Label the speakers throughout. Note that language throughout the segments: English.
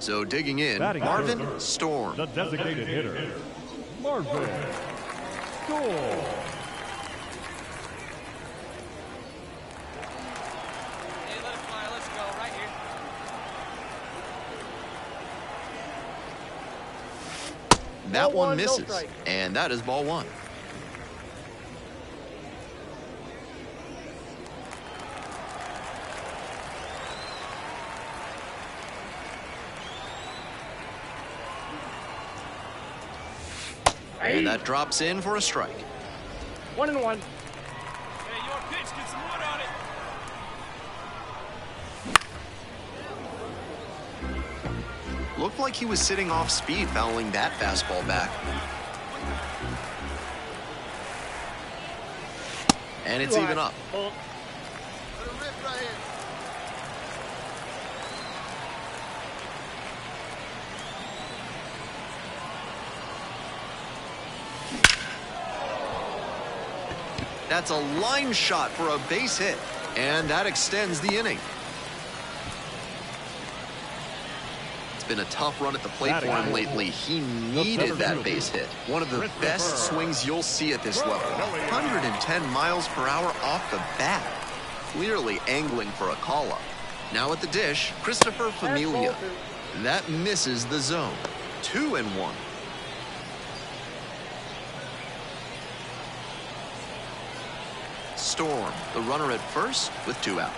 Speaker 1: So digging in, Marvin Storm.
Speaker 2: The designated hitter, Marvin Storm.
Speaker 1: That one misses, and that is ball one. And that drops in for a strike.
Speaker 3: 1-1.
Speaker 4: Hey, your pitch, get some wood on it.
Speaker 1: Looked like he was sitting off speed fouling that fastball back. And it's even up. That's a line shot for a base hit, and that extends the inning. It's been a tough run at the plate for him lately. He needed that base hit. One of the best swings you'll see at this level. 110 miles per hour off the bat. Clearly angling for a call-up. Now at the dish, Christopher Familia. That misses the zone. 2-1. Storm, the runner at first with 2 out.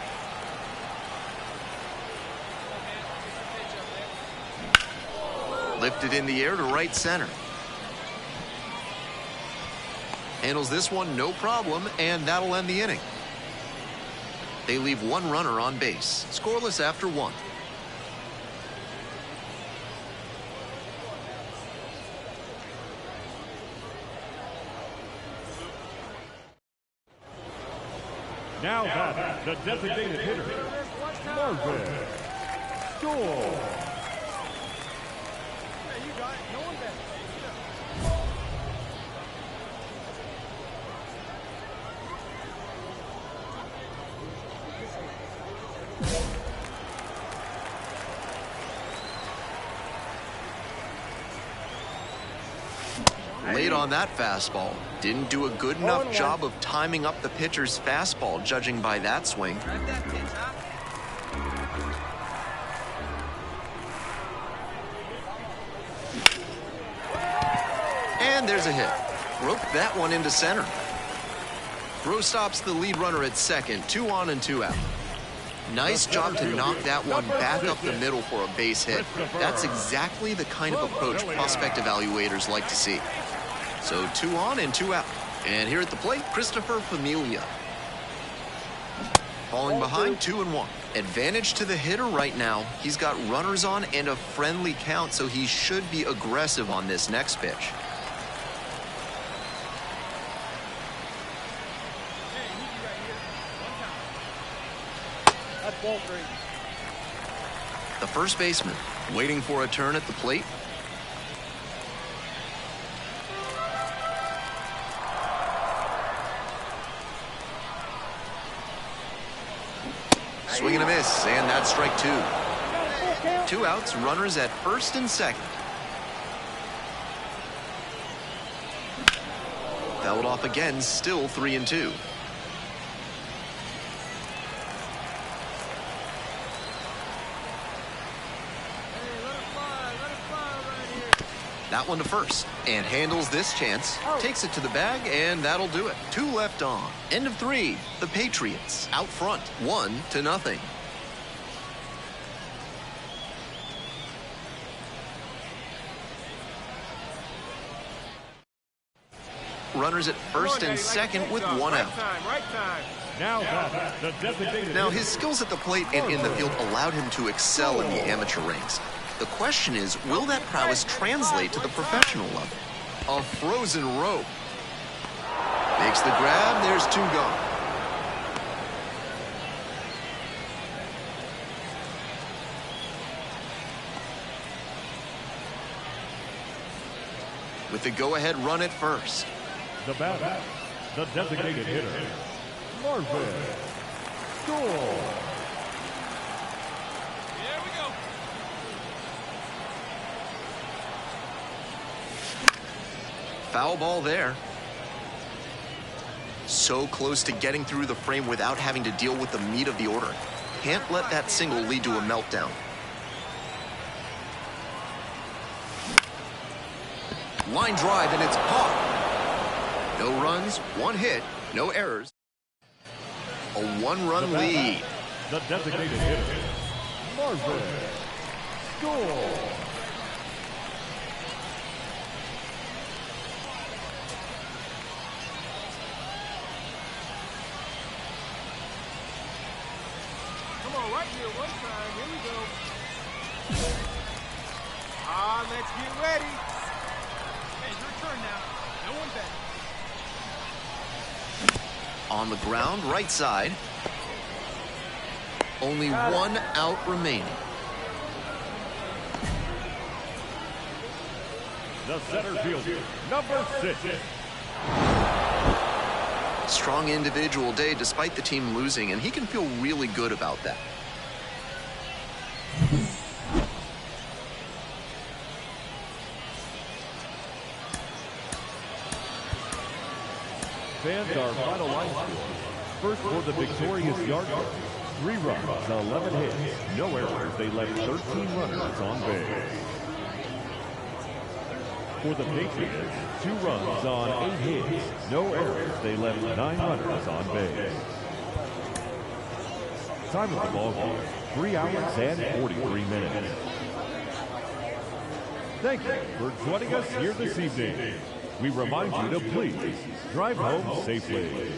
Speaker 1: Lifted in the air to right center. Handles this one no problem, and that'll end the inning. They leave 1 runner on base, scoreless after 1.
Speaker 2: Now back, the designated hitter, Marvin Storm.
Speaker 1: Late on that fastball. Didn't do a good enough job of timing up the pitcher's fastball, judging by that swing. And there's a hit. Broke that one into center. Throw stops the lead runner at second. 2 on and 2 out. Nice job to knock that one back up the middle for a base hit. That's exactly the kind of approach prospect evaluators like to see. So 2 on and 2 out. And here at the plate, Christopher Familia. Falling behind, 2-1. Advantage to the hitter right now. He's got runners on and a friendly count, so he should be aggressive on this next pitch.
Speaker 3: That's ball 3.
Speaker 1: The first baseman waiting for a turn at the plate. Swing and a miss, and that's strike 2. 2 outs, runners at first and second. Fouled off again, still 3-2. That one to first, and handles this chance. Takes it to the bag, and that'll do it. 2 left on. End of 3. The Patriots out front, 1-0. Runners at first and second with 1 out. Now his skills at the plate and in the field allowed him to excel in the amateur ranks. The question is, will that prowess translate to the professional level? A frozen rope. Makes the grab, there's 2 gone. With the go-ahead run at first.
Speaker 2: The batter, the designated hitter, Marvin Storm.
Speaker 4: Here we go.
Speaker 1: Foul ball there. So close to getting through the frame without having to deal with the meat of the order. Can't let that single lead to a meltdown. Line drive, and it's caught. No runs, one hit, no errors. A one-run lead.
Speaker 2: The designated hitter, Marvin. Score.
Speaker 4: Come on, right here, one time. Here we go. Let's get ready. Hey, your turn now. No one back.
Speaker 1: On the ground, right side. Only one out remaining.
Speaker 2: The center fielder, number 6.
Speaker 1: Strong individual day despite the team losing, and he can feel really good about that.
Speaker 2: Fans are final line score. First for the victorious Yardley. 3 runs, 11 hits, no errors. They left 13 runners on base. For the Patriots, 2 runs on 8 hits, no errors. They left 9 runners on base. Time of the ball game, 3 hours and 43 minutes. Thank you for joining us here this evening. We remind you to please drive home safely.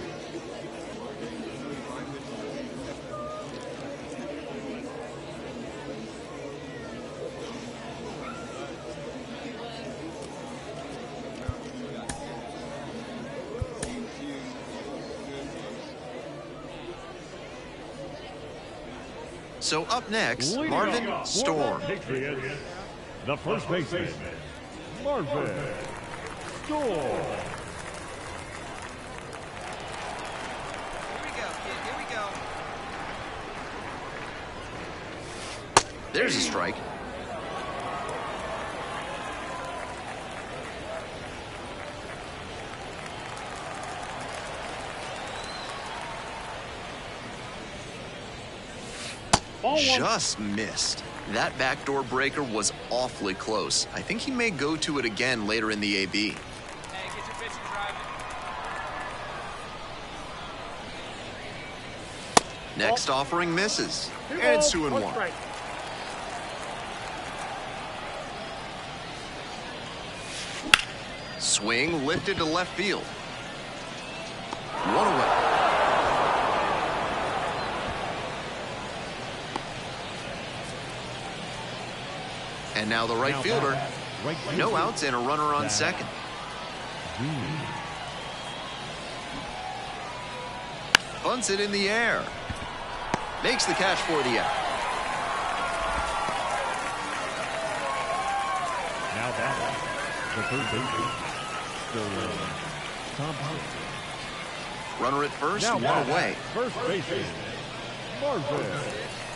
Speaker 1: So up next, Marvin Storm.
Speaker 2: Patriots, the first baseman, Marvin Storm.
Speaker 4: Here we go, kid. Here we go.
Speaker 1: There's a strike. Just missed. That backdoor breaker was awfully close. I think he may go to it again later in the AB.
Speaker 4: Hey, get your pitch and drive it.
Speaker 1: Next offering misses. And it's 2-1. Swing lifted to left field. 1 away. And now the right fielder. No outs and a runner on second. Bunts it in the air. Makes the catch for the out.
Speaker 2: Now batting, the third baseman, Tom Howard.
Speaker 1: Runner at first,
Speaker 2: Now
Speaker 1: 1 away.
Speaker 2: First baseman, Marvin.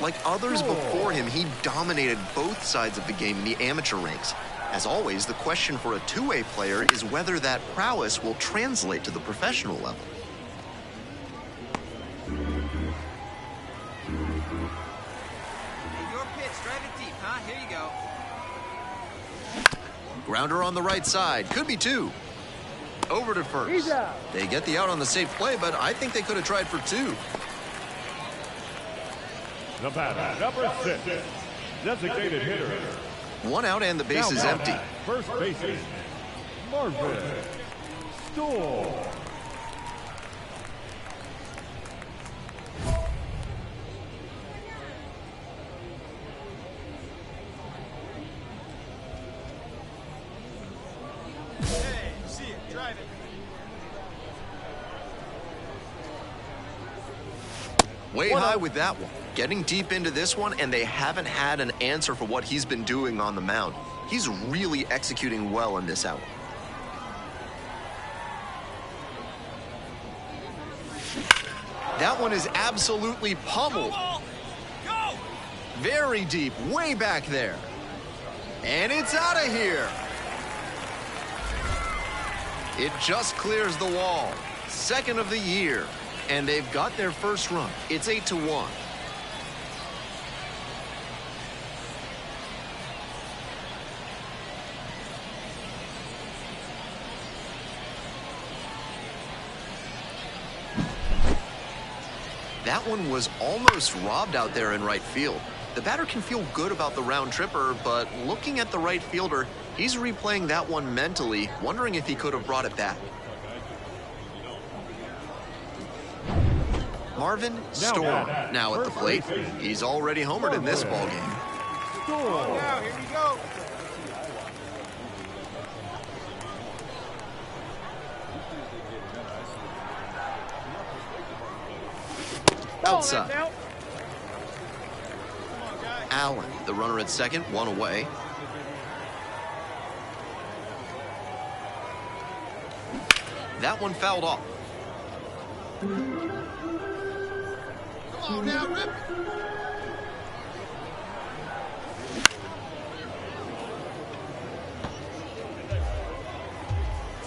Speaker 1: Like others before him, he dominated both sides of the game in the amateur ranks. As always, the question for a two-way player is whether that prowess will translate to the professional level.
Speaker 4: Hey, your pitch. Drive it deep, huh? Here you go.
Speaker 1: Grounder on the right side. Could be 2. Over to first. They get the out on the safe play, but I think they could have tried for 2.
Speaker 2: The batter, number 6, designated hitter.
Speaker 1: 1 out and the base is empty.
Speaker 2: First baseman, Marvin Storm.
Speaker 4: Hey, see it. Drive it.
Speaker 1: Way high with that one. Getting deep into this one, and they haven't had an answer for what he's been doing on the mound. He's really executing well in this out. That one is absolutely pummeled.
Speaker 4: Go!
Speaker 1: Very deep, way back there. And it's out of here. It just clears the wall. Second of the year. And they've got their first run. It's 8-1. That one was almost robbed out there in right field. The batter can feel good about the round tripper, but looking at the right fielder, he's replaying that one mentally, wondering if he could have brought it back. Marvin Storm now at the plate. He's already homered in this ballgame.
Speaker 4: Now, here we go.
Speaker 1: Outside.
Speaker 4: Come on,
Speaker 1: Allen, the runner at second, one away. That one fouled off.
Speaker 4: Come on now, rip. Let's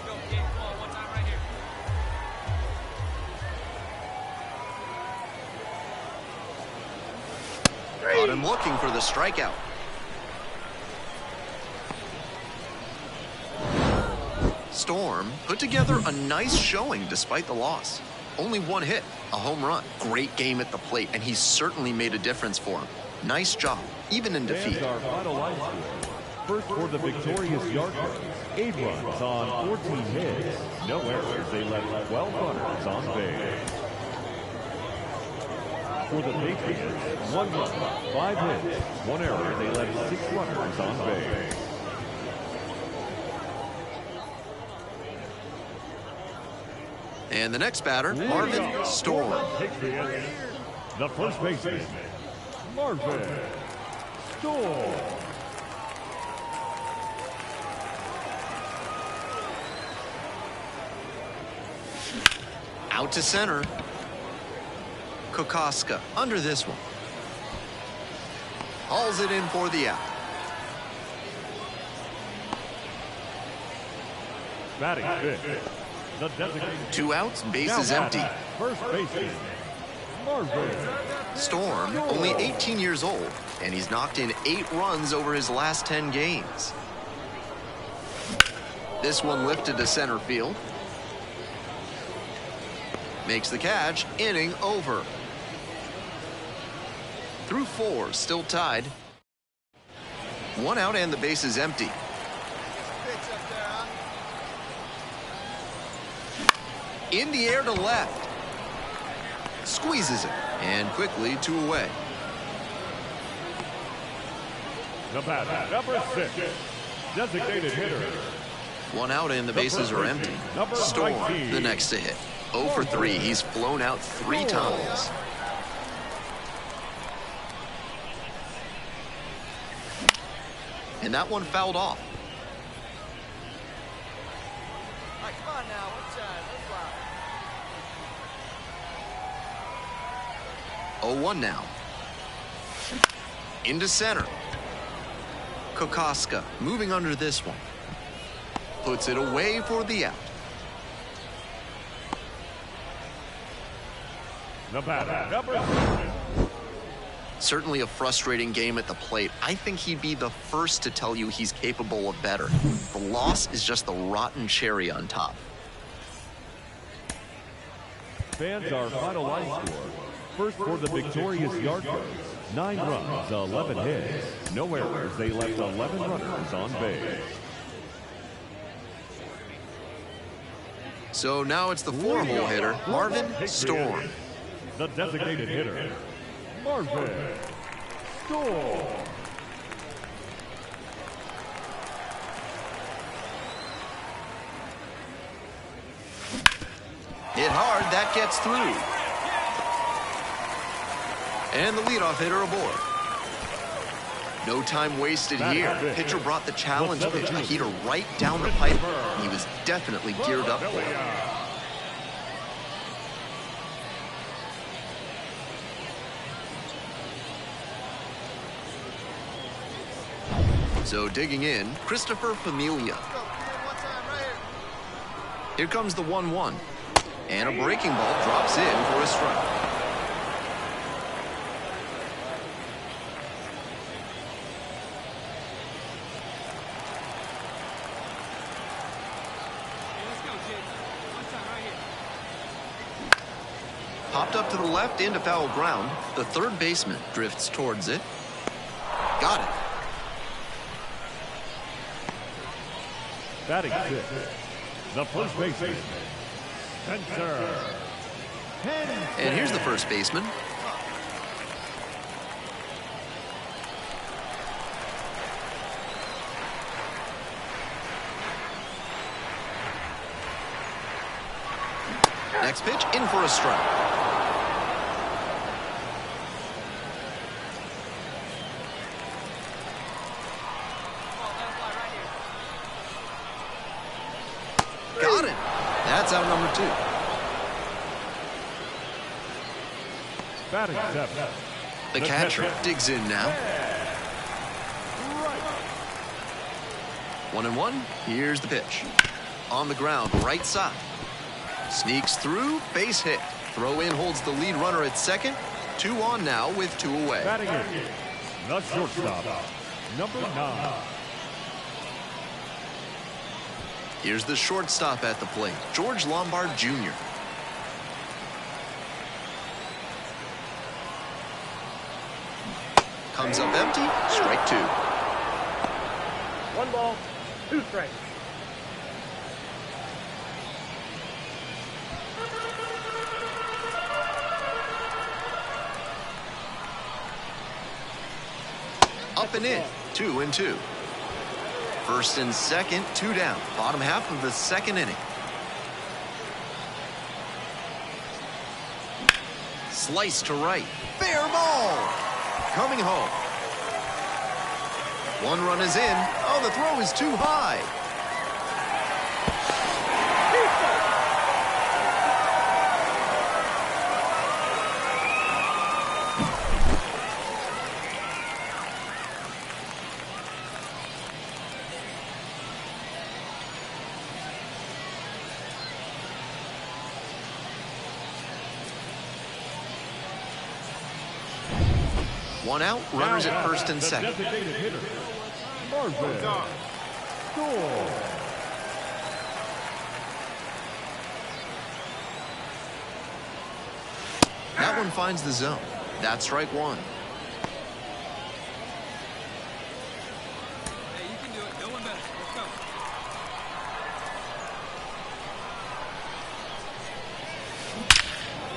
Speaker 4: go, kid. Come on, one time right here.
Speaker 1: Got him looking for the strikeout. Storm put together a nice showing despite the loss. Only one hit, a home run. Great game at the plate, and he's certainly made a difference for him. Nice job, even in defeat.
Speaker 2: Our final line score. First for the victorious Yardbirds, 8 runs on 14 hits. No errors. They left 12 runners on base. For the Patriots, 1 run, 5 hits, 1 error. They left 6 runners on base.
Speaker 1: And the next batter, Marvin Storm.
Speaker 2: The first baseman, Marvin Storm.
Speaker 1: Out to center. Kokoska under this one. Hauls it in for the out.
Speaker 2: Batting fifth. The designated
Speaker 1: 2 outs, bases empty.
Speaker 2: first baseman, Marvin
Speaker 1: Storm, only 18 years old, and he's knocked in 8 runs over his last 10 games. This one lifted to center field. Makes the catch, inning over. Through 4, still tied. 1 out and the base is empty.
Speaker 4: Pitch up there, huh?
Speaker 1: In the air to left. Squeezes it, and quickly 2 away.
Speaker 2: The batter, number 6, designated hitter.
Speaker 1: 1 out and the bases are empty. Storm, the next to hit. 0 for 3. He's flown out 3 times. And that one fouled off.
Speaker 4: All right, come on now. One time. Let's fly.
Speaker 1: 0-1 now. Into center. Kokoska moving under this one. Puts it away for the out.
Speaker 2: The batter, number 7.
Speaker 1: Certainly a frustrating game at the plate. I think he'd be the first to tell you he's capable of better. The loss is just the rotten cherry on top.
Speaker 2: Fans, our final line score. First for the victorious Yardbirds, 9 runs, 11 hits. No errors. They left 11 runners on base.
Speaker 1: So now it's the 4-hole hitter, Marvin Storm.
Speaker 2: The designated hitter, Marvin Storm.
Speaker 1: Hit hard, that gets through. And the leadoff hitter aboard. No time wasted here. Pitcher brought the challenge pitch, a heater right down the pipe. He was definitely geared up for it. So digging in, Christopher Familia.
Speaker 4: Let's go, kid. One time right here.
Speaker 1: Here comes the 1-1. And a breaking ball drops in for a strike. Popped up to the left into foul ground. The third baseman drifts towards it. Got it.
Speaker 2: Batting six, the first baseman, Spencer.
Speaker 1: And here's the first baseman. Next pitch, in for a strike. Got it. That's out number 2.
Speaker 2: Batting seven,
Speaker 1: The catcher digs in now. 1-1. Here's the pitch. On the ground, right side. Sneaks through, base hit. Throw in holds the lead runner at second. 2 on now with 2 away.
Speaker 2: Batting in, the shortstop, number 9.
Speaker 1: Here's the shortstop at the plate, George Lombard Jr. Comes up empty, strike 2.
Speaker 3: 1 ball, 2 strikes.
Speaker 1: Up and in, 2-2. First and second, 2 down. Bottom half of the second inning. Slice to right. Fair ball. Coming home. 1 run is in. Oh, the throw is too high. One out, runners at first and second.
Speaker 2: Designated hitter, Marvin. Score.
Speaker 1: That one finds the zone. That's strike 1.
Speaker 4: Hey, you can do it. No one better. Let's go.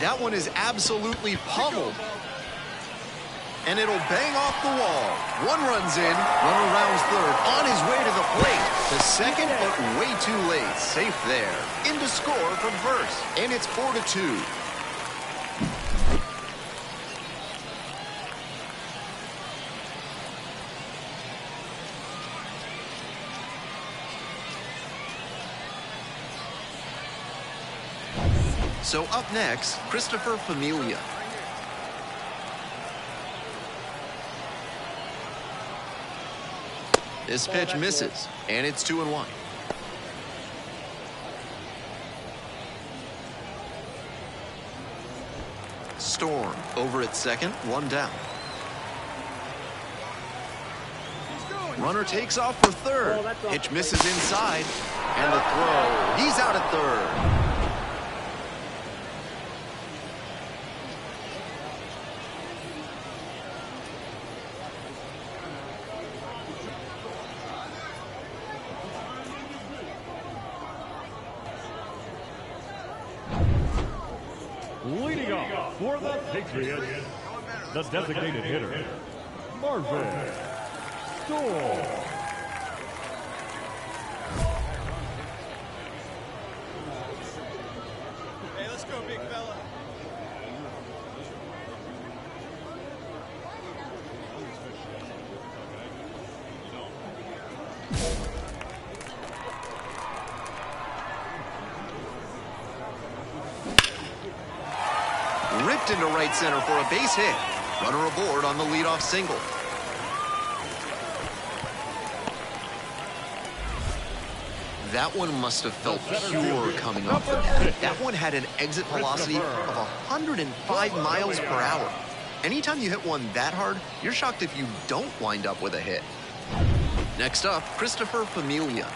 Speaker 1: That one is absolutely pummeled. And it'll bang off the wall. 1 runs in, runner rounds third, on his way to the plate. To second, but way too late. Safe there. In to score from first. And it's 4-2. So up next, Christopher Familia. This pitch misses, and it's 2-1. Storm over at second, 1 down. Runner takes off for third. Pitch misses inside, and the throw. He's out at third.
Speaker 2: Leading off for the Patriots, the designated hitter, Marvin. Score.
Speaker 4: Hey, let's go, big fella.
Speaker 1: Ripped into right center for a base hit. Runner aboard on the leadoff single. That one must have felt pure coming off the bat. That one had an exit velocity of 105 miles per hour. Anytime you hit one that hard, you're shocked if you don't wind up with a hit. Next up, Christopher Familia.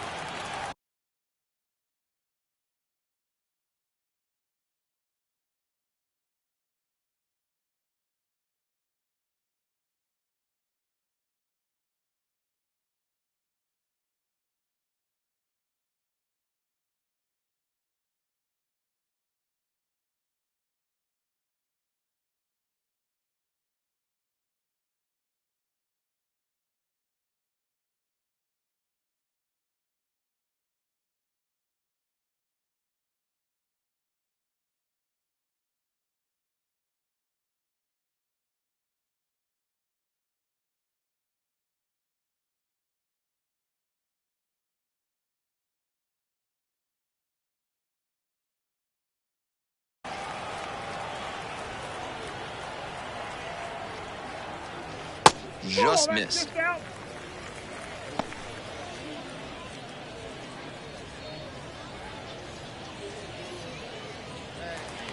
Speaker 1: Just missed.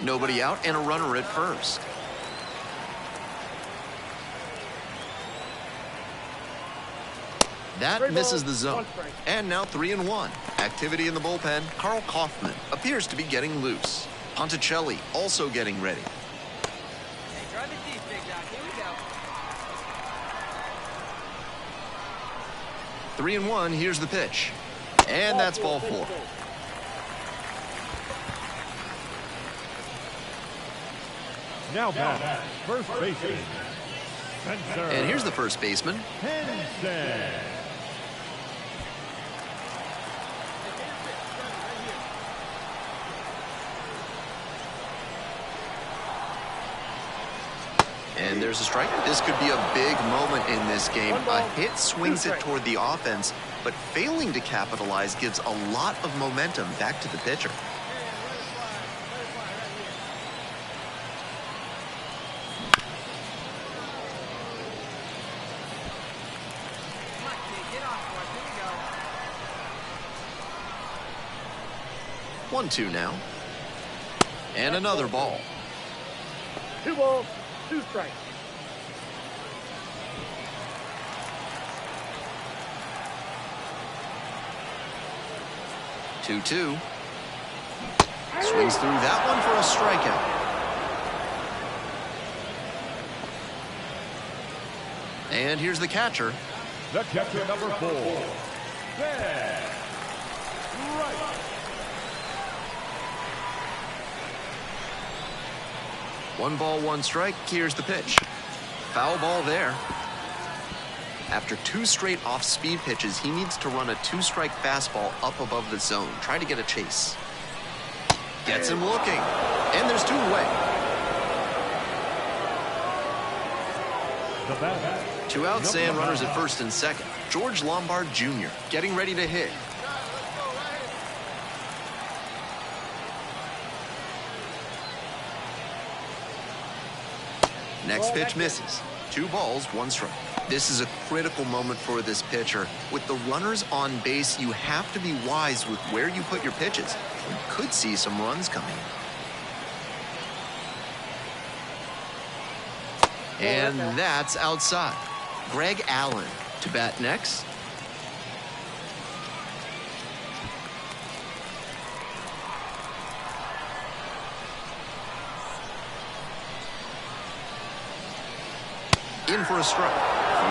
Speaker 1: Nobody out and a runner at first. That misses the zone. And now 3-1. Activity in the bullpen. Carl Kaufman appears to be getting loose. Ponticelli also getting ready.
Speaker 4: Hey, drive it deep, big dog. Here we go.
Speaker 1: 3-1, here's the pitch. And that's ball 4.
Speaker 2: Now back, first baseman, Spencer.
Speaker 1: And here's the first baseman.
Speaker 2: Henson.
Speaker 1: And there's a strike. This could be a big moment in this game. A hit swings it toward the offense, but failing to capitalize gives a lot of momentum back to the pitcher.
Speaker 4: Come on, kid. Get off for us. Here we go.
Speaker 1: 1-2 now. And another ball.
Speaker 3: 2 balls, 2 strikes.
Speaker 1: Two. Swings through that one for a strikeout. And here's the catcher.
Speaker 2: The catcher, number 4. There. Right.
Speaker 1: One ball, one strike. Here's the pitch. Foul ball there. After 2 straight off-speed pitches, he needs to run a 2-strike fastball up above the zone. Try to get a chase. Gets him looking. And there's 2 away.
Speaker 2: The bat.
Speaker 1: 2 outs and runners at first and second. George Lombard Jr. getting ready to hit. Next pitch misses. 2 balls, 1 strike. This is a critical moment for this pitcher. With the runners on base, you have to be wise with where you put your pitches. You could see some runs coming. And that's outside. Greg Allen to bat next. In for a strike.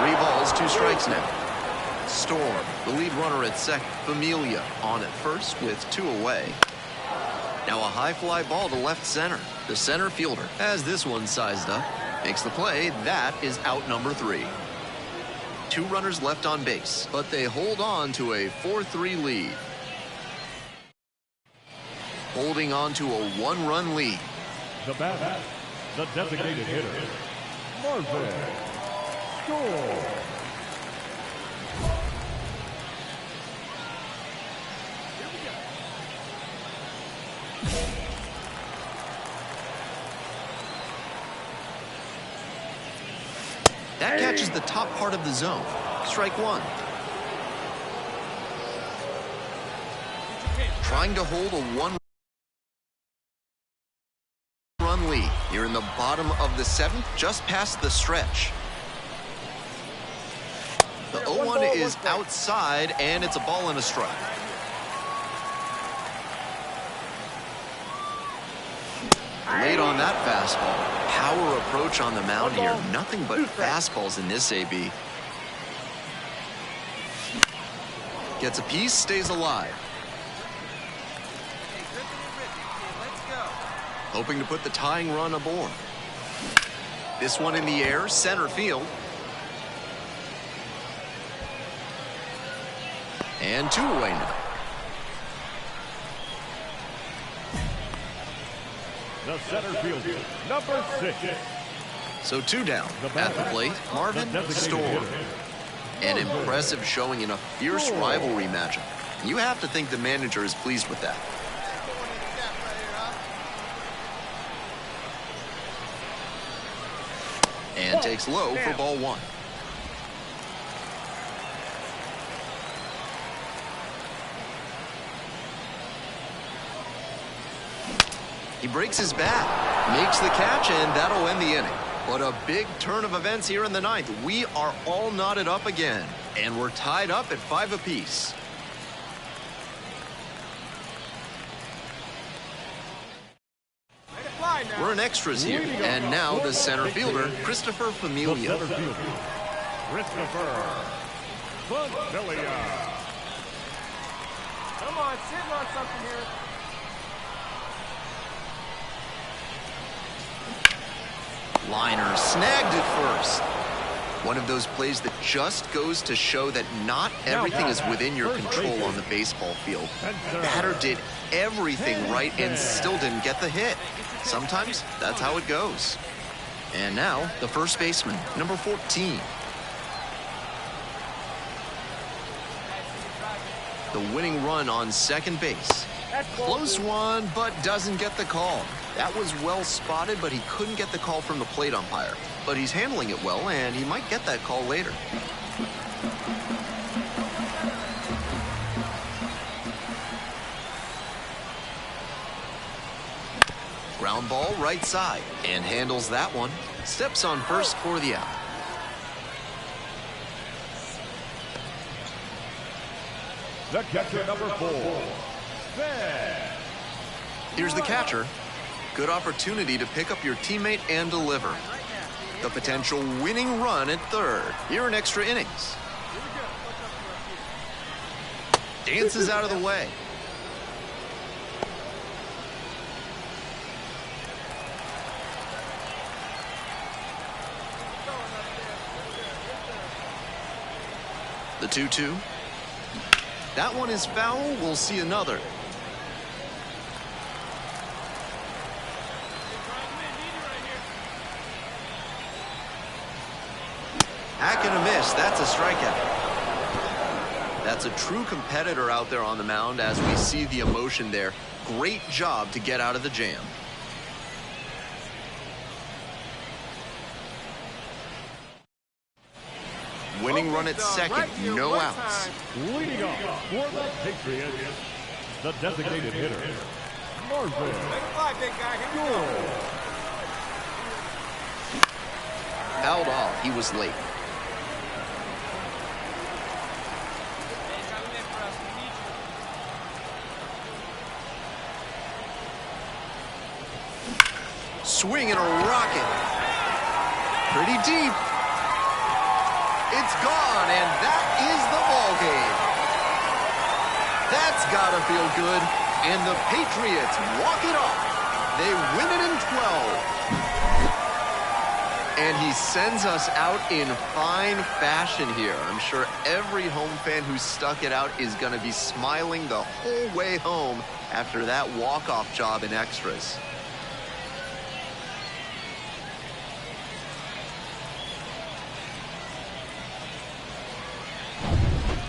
Speaker 1: 3 balls, 2 strikes now. Storm, the lead runner at second. Familia on at first with 2 away. Now a high fly ball to left center. The center fielder has this one sized up. Makes the play. That is out number 3. 2 runners left on base, but they hold on to a 4-3 lead. Holding on to a 1-run lead.
Speaker 2: The bat. The designated hitter, Marvin. Score.
Speaker 1: That catches the top part of the zone. Strike 1. trying to hold a one-run lead. You're in the bottom of the seventh, just past the stretch. The 0-1 is outside, and it's a ball and a strike. Late on that fastball. Power approach on the mound here. Nothing but fastballs in this AB. Gets a piece, stays alive. Hoping to put the tying run aboard. This one in the air, center field. And two away now.
Speaker 2: The center fielder, number 6.
Speaker 1: So two down at the plate, Marvin Storm. An impressive showing in a fierce rivalry matchup. You have to think the manager is pleased with that. And takes low for ball 1. He breaks his bat, makes the catch, and that'll end the inning. But a big turn of events here in the ninth. We are all knotted up again, and we're tied up at 5 apiece. We're in extras here, and now the center fielder, Christopher Familia.
Speaker 2: Christopher Familia.
Speaker 4: Come on, sitting on something here.
Speaker 1: Liner snagged it first. One of those plays that just goes to show that not everything is within your control on the baseball field. Batter did everything right and still didn't get the hit. Sometimes that's how it goes. And now the first baseman, number 14. The winning run on second base. Close one, but doesn't get the call. That was well spotted, but he couldn't get the call from the plate umpire. But he's handling it well, and he might get that call later. Ground ball right side, and handles that one. Steps on first for the out.
Speaker 2: The catcher, number 4.
Speaker 1: Here's the catcher. Good opportunity to pick up your teammate and deliver. The potential winning run at third. Here in extra innings. Dances out of the way. The 2-2. That one is foul. We'll see another. Hack and a miss. That's a strikeout. That's a true competitor out there on the mound as we see the emotion there. Great job to get out of the jam. Winning run at second, no outs.
Speaker 2: Leading off for the Patriots, the designated hitter, Marvin Storm.
Speaker 1: Fouled off. He was late. Swing and a rocket. Pretty deep. It's gone, and that is the ball game. That's gotta feel good. And the Patriots walk it off. They win it in 12. And he sends us out in fine fashion here. I'm sure every home fan who stuck it out is going to be smiling the whole way home after that walk-off job in extras.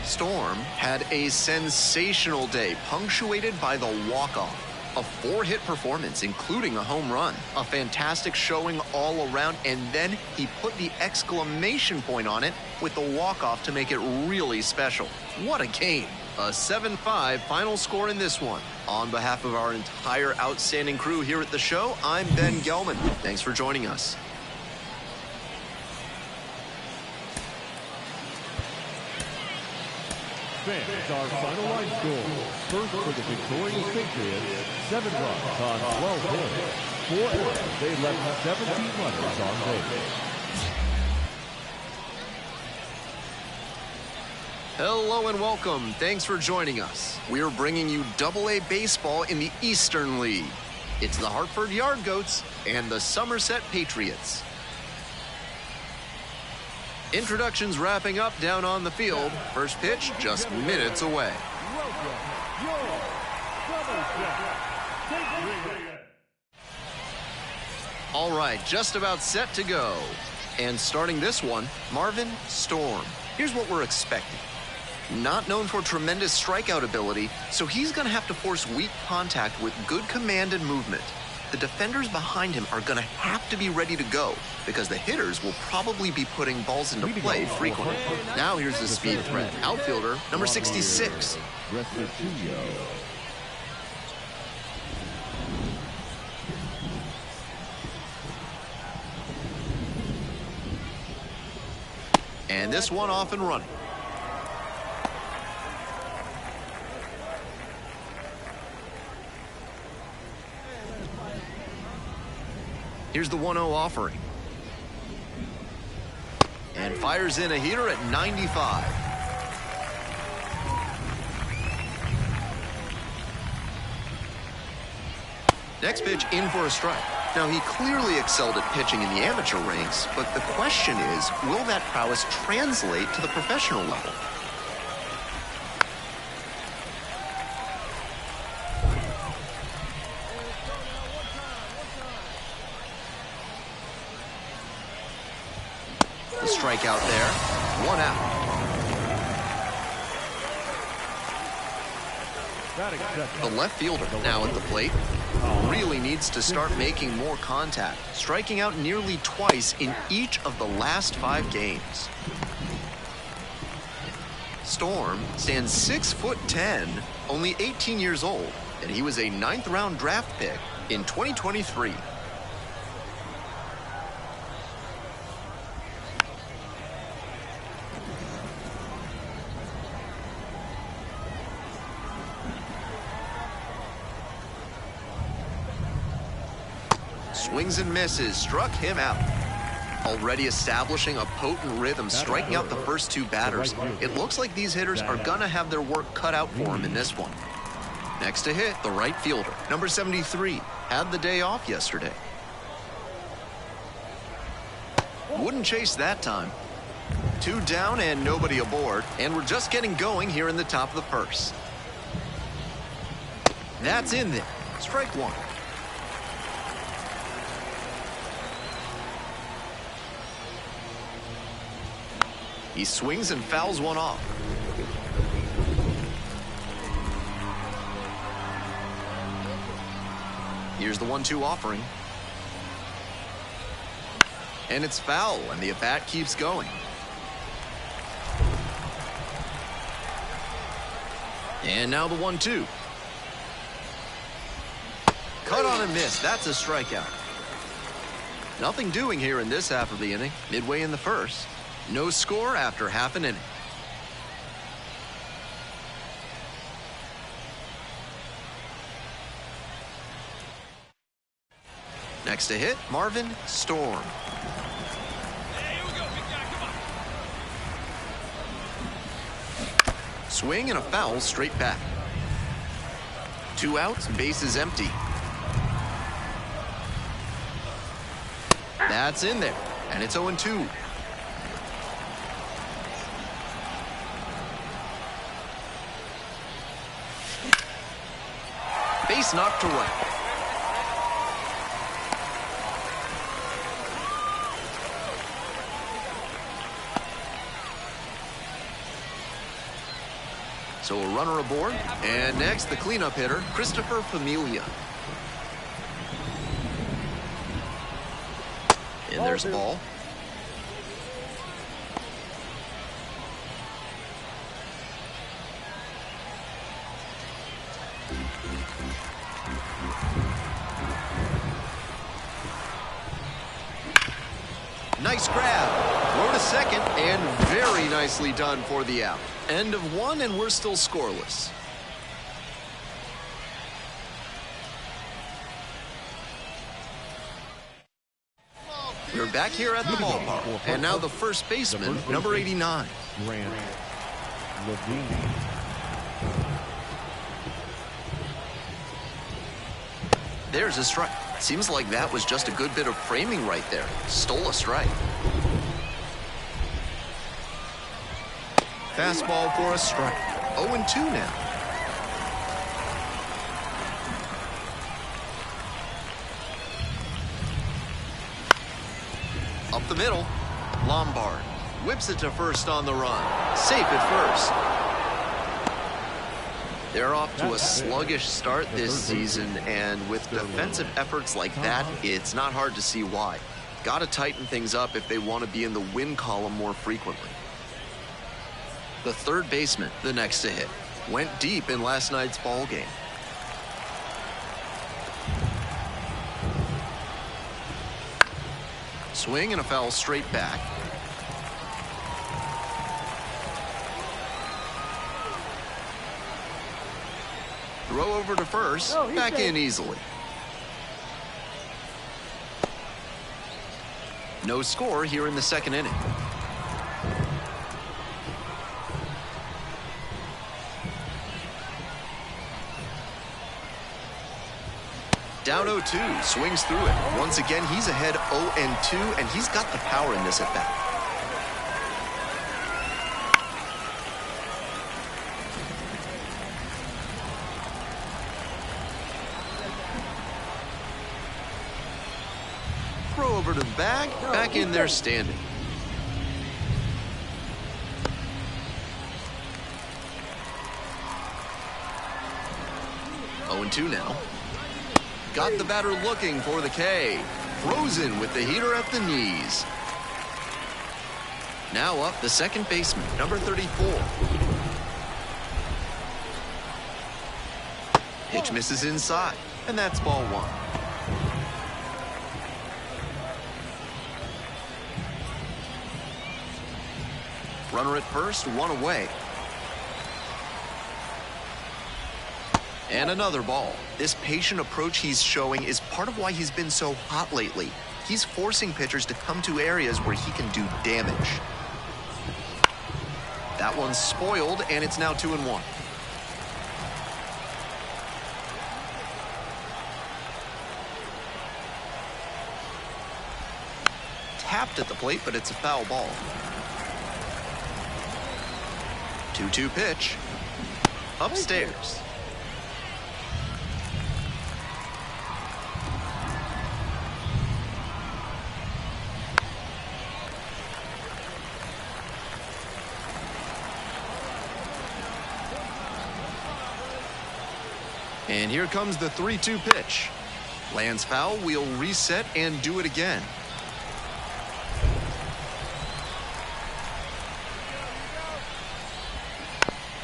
Speaker 1: Storm had a sensational day, punctuated by the walk-off. A 4-hit performance, including a home run. A fantastic showing all around, and then he put the exclamation point on it with the walk-off to make it really special. What a game. A 7-5 final score in this one. On behalf of our entire outstanding crew here at the show, I'm Ben Gelman. Thanks for joining us.
Speaker 2: Fans, our final line score. First for the victorious Patriots, 7 runs on 12 hits. 4 errors. They left 17 runners on base.
Speaker 1: Hello and welcome. Thanks for joining us. We're bringing you Double-A baseball in the Eastern League. It's the Hartford Yard Goats and the Somerset Patriots. Introductions wrapping up down on the field. First pitch just minutes away. All right, just about set to go. And starting this one, Marvin Storm. Here's what we're expecting. Not known for tremendous strikeout ability, so he's going to have to force weak contact with good command and movement. The defenders behind him are going to have to be ready to go because the hitters will probably be putting balls into play frequently. Now here's the speed threat. Outfielder, number 66. And this one off and running. Here's the 1-0 offering. And fires in a heater at 95. Next pitch in for a strike. Now, he clearly excelled at pitching in the amateur ranks, but the question is, will that prowess translate to the professional level? The strikeout there, 1 out. The left fielder now at the plate really needs to start making more contact, striking out nearly twice in each of the last 5 games. Storm stands 6'10", only 18 years old, and he was a 9th round draft pick in 2023. Swings and misses, struck him out. Already establishing a potent rhythm, striking out the first 2 batters. It looks like these hitters are going to have their work cut out for him in this one. Next to hit, the right fielder, number 73, had the day off yesterday. Wouldn't chase that time. 2 down and nobody aboard, and we're just getting going here in the top of the first. That's in there. Strike 1. He swings and fouls one off. Here's the 1-2 offering. And it's foul, and the at-bat keeps going. And now the 1-2. Cut on and miss. That's a strikeout. Nothing doing here in this half of the inning, midway in the first. No score after half an inning. Next to hit, Marvin Storm.
Speaker 4: Hey, here we go, big guy, come on.
Speaker 1: Swing and a foul straight back. 2 outs, bases empty. That's in there, and it's 0-2. Base knocked to right. So a runner aboard, and next the cleanup hitter, Christopher Familia. And there's the ball. Nice grab. Throw to second, and very nicely done for the out. End of one, and we're still scoreless. We're back here at the ballpark, and now the first baseman, number 89.
Speaker 2: Grant Levine.
Speaker 1: There's a strike. Seems like that was just a good bit of framing right there. Stole a strike. Fastball for a strike. 0-2 now. Up the middle. Lombard whips it to first on the run. Safe at first. They're off to a sluggish start this season, and with defensive efforts like that, it's not hard to see why. Got to tighten things up if they want to be in the win column more frequently. The third baseman, the next to hit, went deep in last night's ball game. Swing and a foul straight back. Throw over to first, back in easily. No score here in the second inning. Down 0-2, swings through it. Once again, he's ahead 0-2, and he's got the power in this at bat. Throw over to the bag, back in there standing. Oh, 0-2 now. Got the batter looking for the K. Frozen with the heater at the knees. Now up the second baseman, number 34. Pitch misses inside, and that's ball one. Runner at first, one away. And another ball. This patient approach he's showing is part of why he's been so hot lately. He's forcing pitchers to come to areas where he can do damage. That one's spoiled, and it's now 2-1. Tapped at the plate, but it's a foul ball. 2-2 pitch. Upstairs. And here comes the 3-2 pitch. Lands foul, we'll reset and do it again.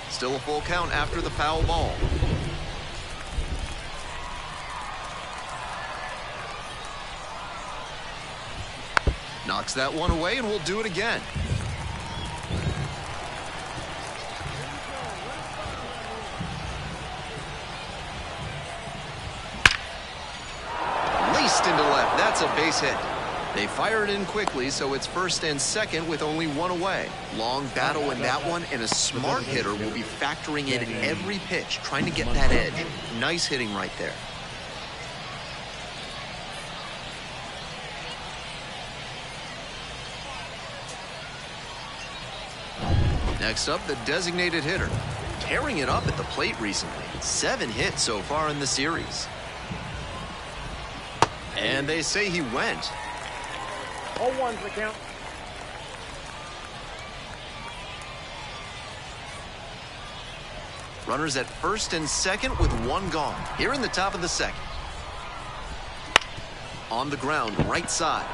Speaker 1: Still a full count after the foul ball. Knocks that one away, and we'll do it again. Laced into left. That's a base hit. They fire it in quickly, so it's first and second with only one away. Long battle in that one, and a smart hitter will be factoring in every pitch, trying to get that edge. Nice hitting right there. Next up, the designated hitter. Tearing it up at the plate recently. 7 hits so far in the series. And they say he went.
Speaker 3: 0-1's the count.
Speaker 1: Runners at first and second with one gone. Here in the top of the second. On the ground, right side.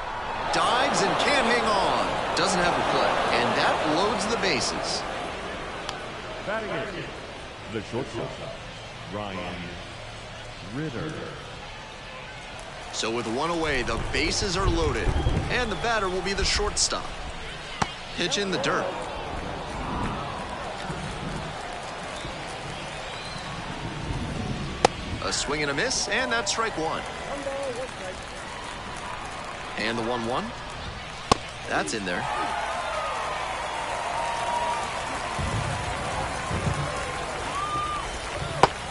Speaker 1: Dives and can't hang on. Doesn't have a play. And that loads the bases.
Speaker 2: Batting in, the shortstop, Ryan Ritter.
Speaker 1: So with one away, the bases are loaded, and the batter will be the shortstop. Pitch in the dirt. A swing and a miss, and that's strike one. And the 1-1. That's in there.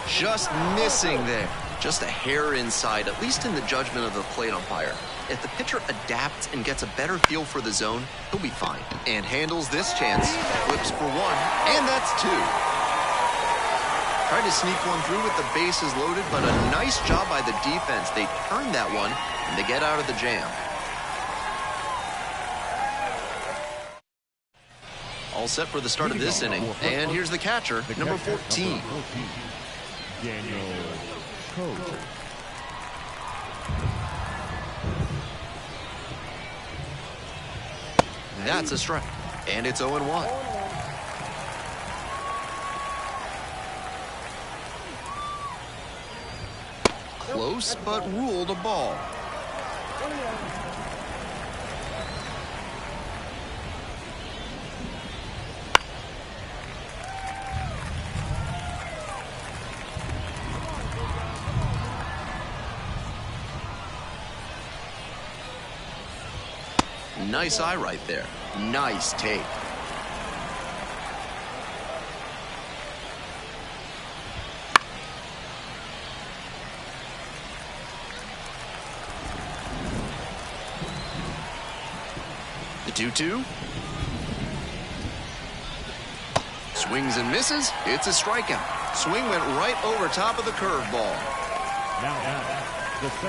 Speaker 1: Just missing there. Just a hair inside, at least in the judgment of the plate umpire. If the pitcher adapts and gets a better feel for the zone, he'll be fine. And handles this chance. Flips for one, and that's two. Tried to sneak one through with the bases loaded, but a nice job by the defense. They turned that one, and they get out of the jam. All set for the start of this inning. And here's the catcher, number 14.
Speaker 2: Daniel Coach.
Speaker 1: That's a strike. And it's 0-1. Close, but ruled a ball. Nice eye right there. Nice take. The 2-2. Swings and misses. It's a strikeout. Swing went right over top of the curveball.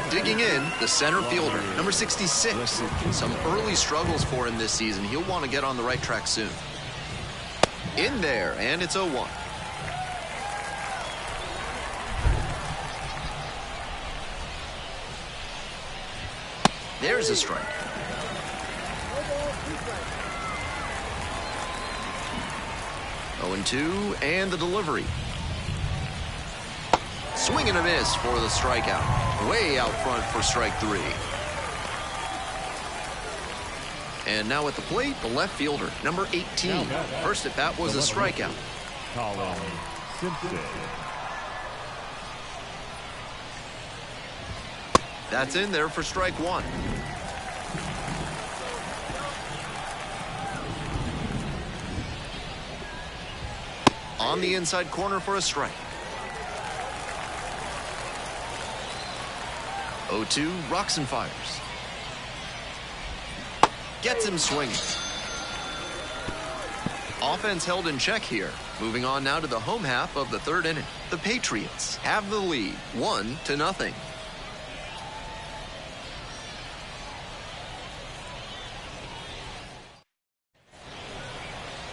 Speaker 1: Digging in, the center fielder, number 66. Some early struggles for him this season. He'll want to get on the right track soon. In there, and it's 0-1. There's a strike. Oh, 0-2, and the delivery. Swing and a miss for the strikeout. Way out front for strike three. And now at the plate, the left fielder, number 18. First at bat was a strikeout.
Speaker 2: Colin Simpson.
Speaker 1: That's in there for strike one. On the inside corner for a strike. 0-2, rocks and fires. Gets him swinging. Offense held in check here. Moving on now to the home half of the third inning. The Patriots have the lead, 1-0.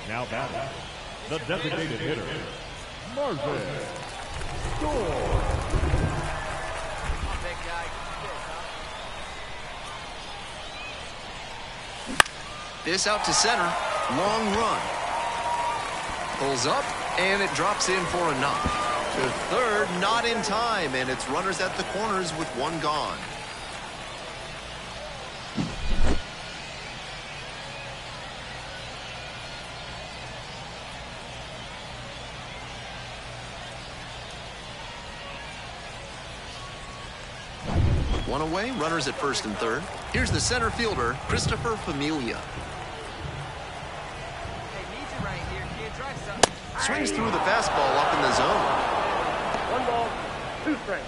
Speaker 2: Now batting, the designated hitter, Marvin Storm.
Speaker 1: This out to center, long run. Pulls up, and it drops in for a knock. To third, not in time, and it's runners at the corners with one gone. One away, runners at first and third. Here's the center fielder, Christopher Familia. Swings through the fastball up in the zone.
Speaker 3: 1 ball, 2 strikes.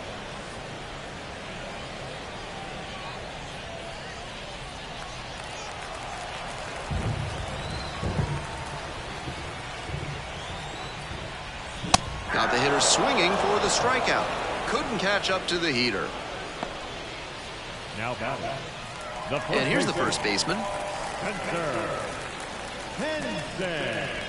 Speaker 1: Got the hitter swinging for the strikeout. Couldn't catch up to the heater.
Speaker 2: Now batting,
Speaker 1: And here's the first baseman.
Speaker 2: Spencer Henson.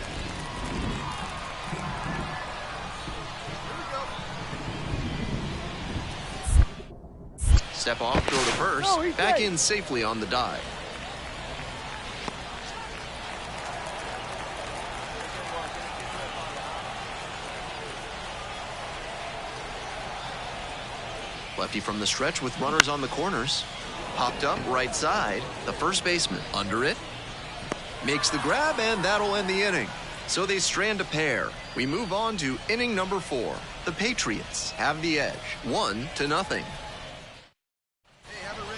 Speaker 1: Step off, throw to first. Back in safely on the dive. Lefty from the stretch with runners on the corners. Popped up right side. The first baseman under it. Makes the grab, and that'll end the inning. So they strand a pair. We move on to inning number 4. The Patriots have the edge, 1-0.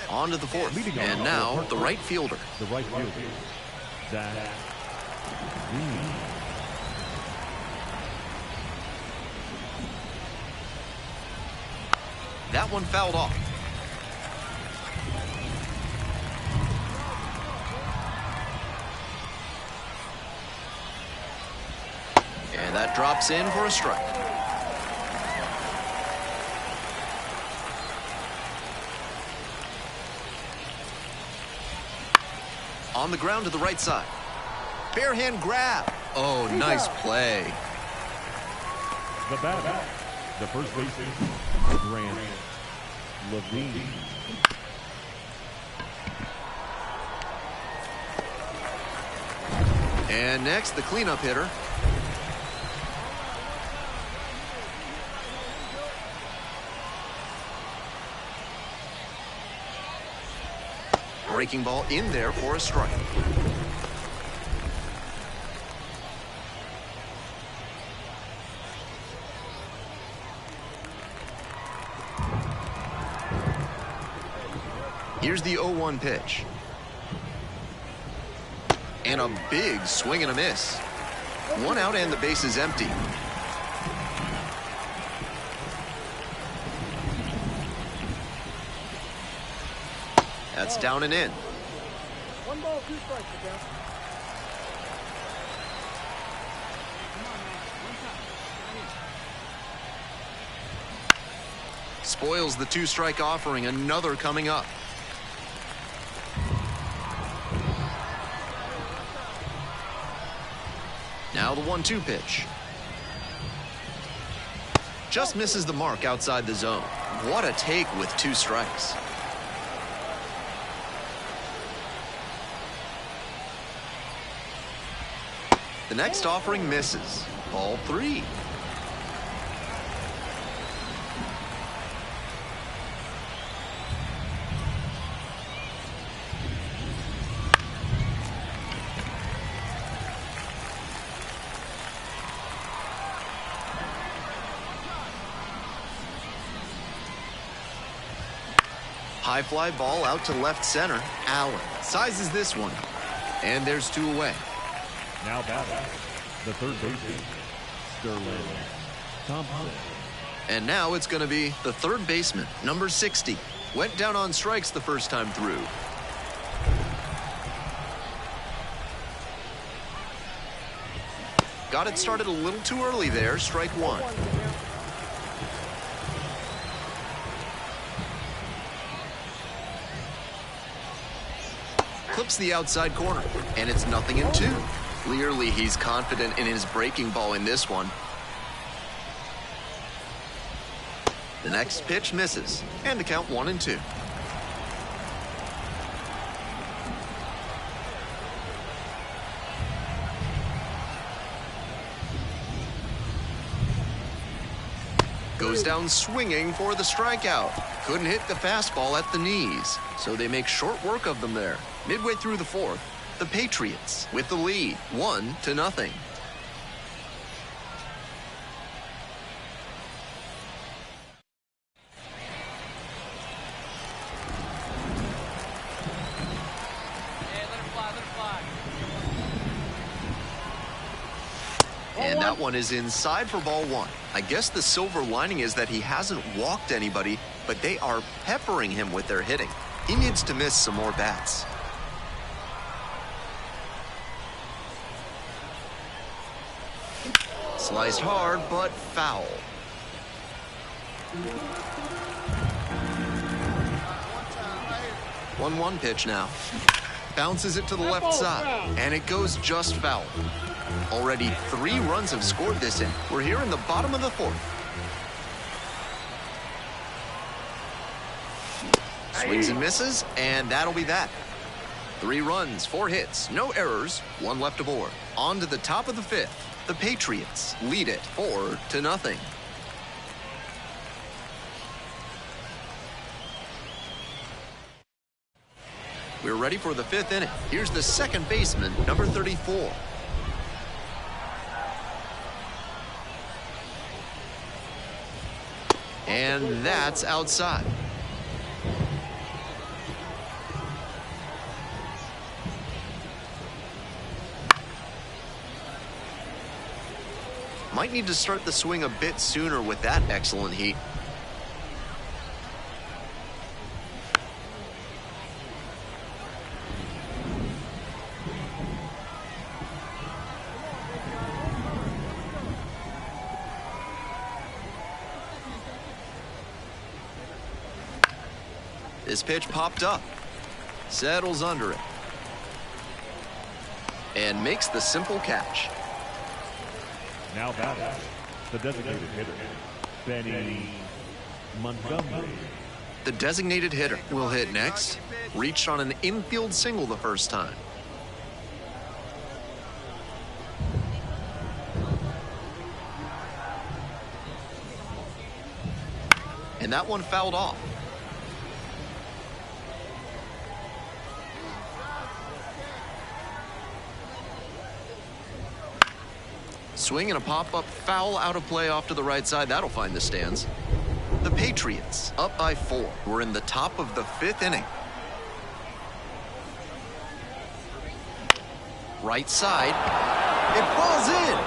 Speaker 1: On to the 4th, and now the right fielder.
Speaker 2: The right fielder, Zach Green.
Speaker 1: That one fouled off. And that drops in for a strike. On the ground to the right side. Bare hand grab. Oh, nice play.
Speaker 2: The batter, the first baseman, Grant Levine.
Speaker 1: And next, the cleanup hitter. Breaking ball in there for a strike. Here's the 0-1 pitch. And a big swing and a miss. One out and the base is empty. That's down and in.
Speaker 3: 1 ball, 2 strikes, again.
Speaker 1: Spoils the 2-strike offering. Another coming up. Now the 1-2 pitch. Just misses the mark outside the zone. What a take with 2 strikes. The next offering misses. Ball 3. High fly ball out to left center. Allen sizes this one. And there's 2 away.
Speaker 2: Now batting, the third baseman, Sterling Thompson.
Speaker 1: And now it's going to be the third baseman, number 60. Went down on strikes the first time through. Got it started a little too early there. Strike 1. Clips the outside corner, and it's 0-2. Clearly, he's confident in his breaking ball in this one. The next pitch misses, and the count 1-2. Goes down swinging for the strikeout. Couldn't hit the fastball at the knees, so they make short work of them there. Midway through the 4th, the Patriots with the lead, 1-0. And that one is inside for ball 1. I guess the silver lining is that he hasn't walked anybody, but they are peppering him with their hitting. He needs to miss some more bats. Sliced hard, but foul. 1-1 pitch now. Bounces it to the left side, and it goes just foul. Already 3 runs have scored this inning. We're here in the bottom of the 4th. Swings and misses, and that'll be that. 3 runs, 4 hits, no errors, 1 left aboard. On to the top of the 5th. The Patriots lead it 4-0. We're ready for the 5th inning. Here's the second baseman, number 34. And that's outside. Might need to start the swing a bit sooner with that excellent heat. This pitch popped up, settles under it, and makes the simple catch.
Speaker 2: Now batting, the designated hitter, Benny Montgomery.
Speaker 1: The designated hitter will hit next. Reached on an infield single the first time. And that one fouled off. Swing and a pop-up foul out of play off to the right side. That'll find the stands. The Patriots up by 4. We're in the top of the 5th inning. Right side. It falls in.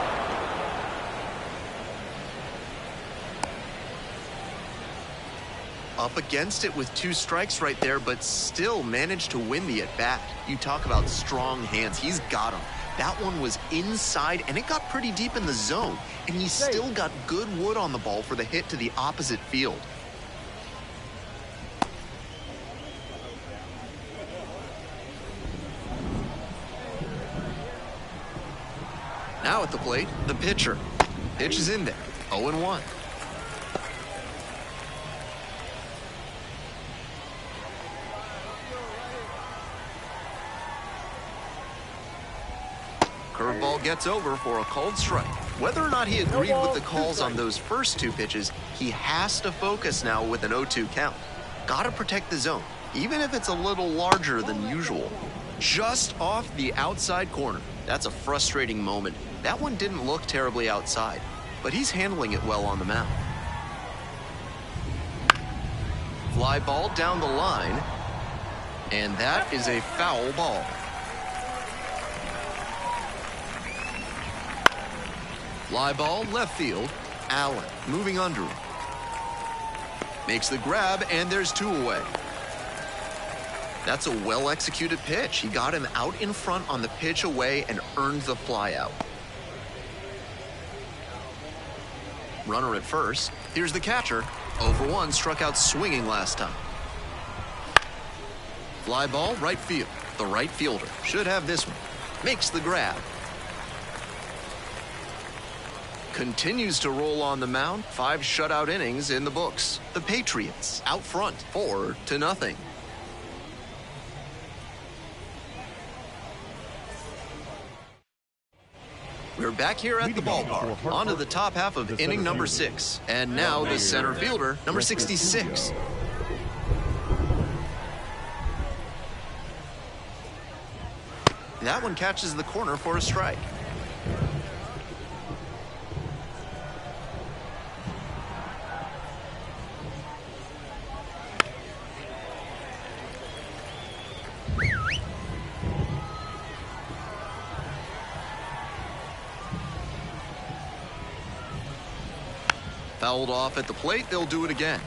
Speaker 1: Up against it with 2 strikes right there, but still managed to win the at-bat. You talk about strong hands. He's got them. That one was inside, and it got pretty deep in the zone, and he still got good wood on the ball for the hit to the opposite field. Now at the plate, the pitcher. Pitch is in there, 0-1. Curveball gets over for a called strike. Whether or not he agreed with the calls on those first 2 pitches, he has to focus now with an 0-2 count. Gotta protect the zone, even if it's a little larger than usual. Just off the outside corner. That's a frustrating moment. That one didn't look terribly outside, but he's handling it well on the mound. Fly ball down the line, and that is a foul ball. Fly ball left field. Allen moving under him. Makes the grab, and there's 2 away. That's a well-executed pitch. He got him out in front on the pitch away and earned the fly out. Runner at first. Here's the catcher. 0-1, struck out swinging last time. Fly ball right field. The right fielder should have this one. Makes the grab. Continues to roll on the mound. 5 shutout innings in the books. The Patriots out front, 4-0. We're back here at the ballpark, on to the top half of inning number 6. And now the center fielder, number 66. That one catches the corner for a strike. Fouled off at the plate, they'll do it again.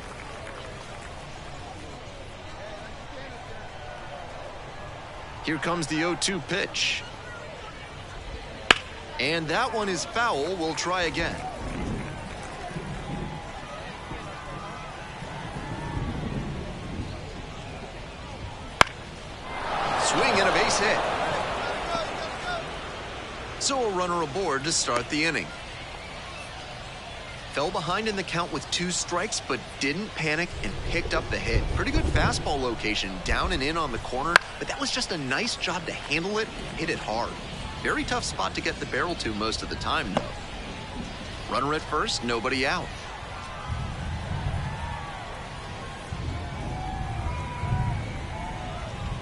Speaker 1: Here comes the 0-2 pitch. And that one is foul. We'll try again. Swing and a base hit. So a runner aboard to start the inning. Fell behind in the count with 2 strikes, but didn't panic and picked up the hit. Pretty good fastball location, down and in on the corner, but that was just a nice job to handle it and hit it hard. Very tough spot to get the barrel to most of the time, though. Runner at first, nobody out.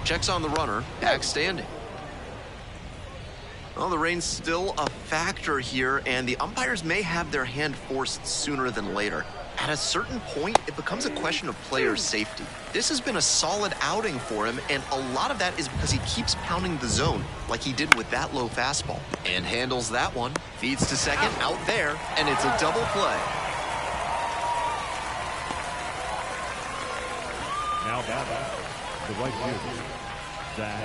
Speaker 1: Checks on the runner, back standing. Well, the rain's still a factor here, and the umpires may have their hand forced sooner than later. At a certain point, it becomes a question of player safety. This has been a solid outing for him, and a lot of that is because he keeps pounding the zone like he did with that low fastball. And handles that one, feeds to second, out there, and it's a double play.
Speaker 2: Now batting, the right fielder.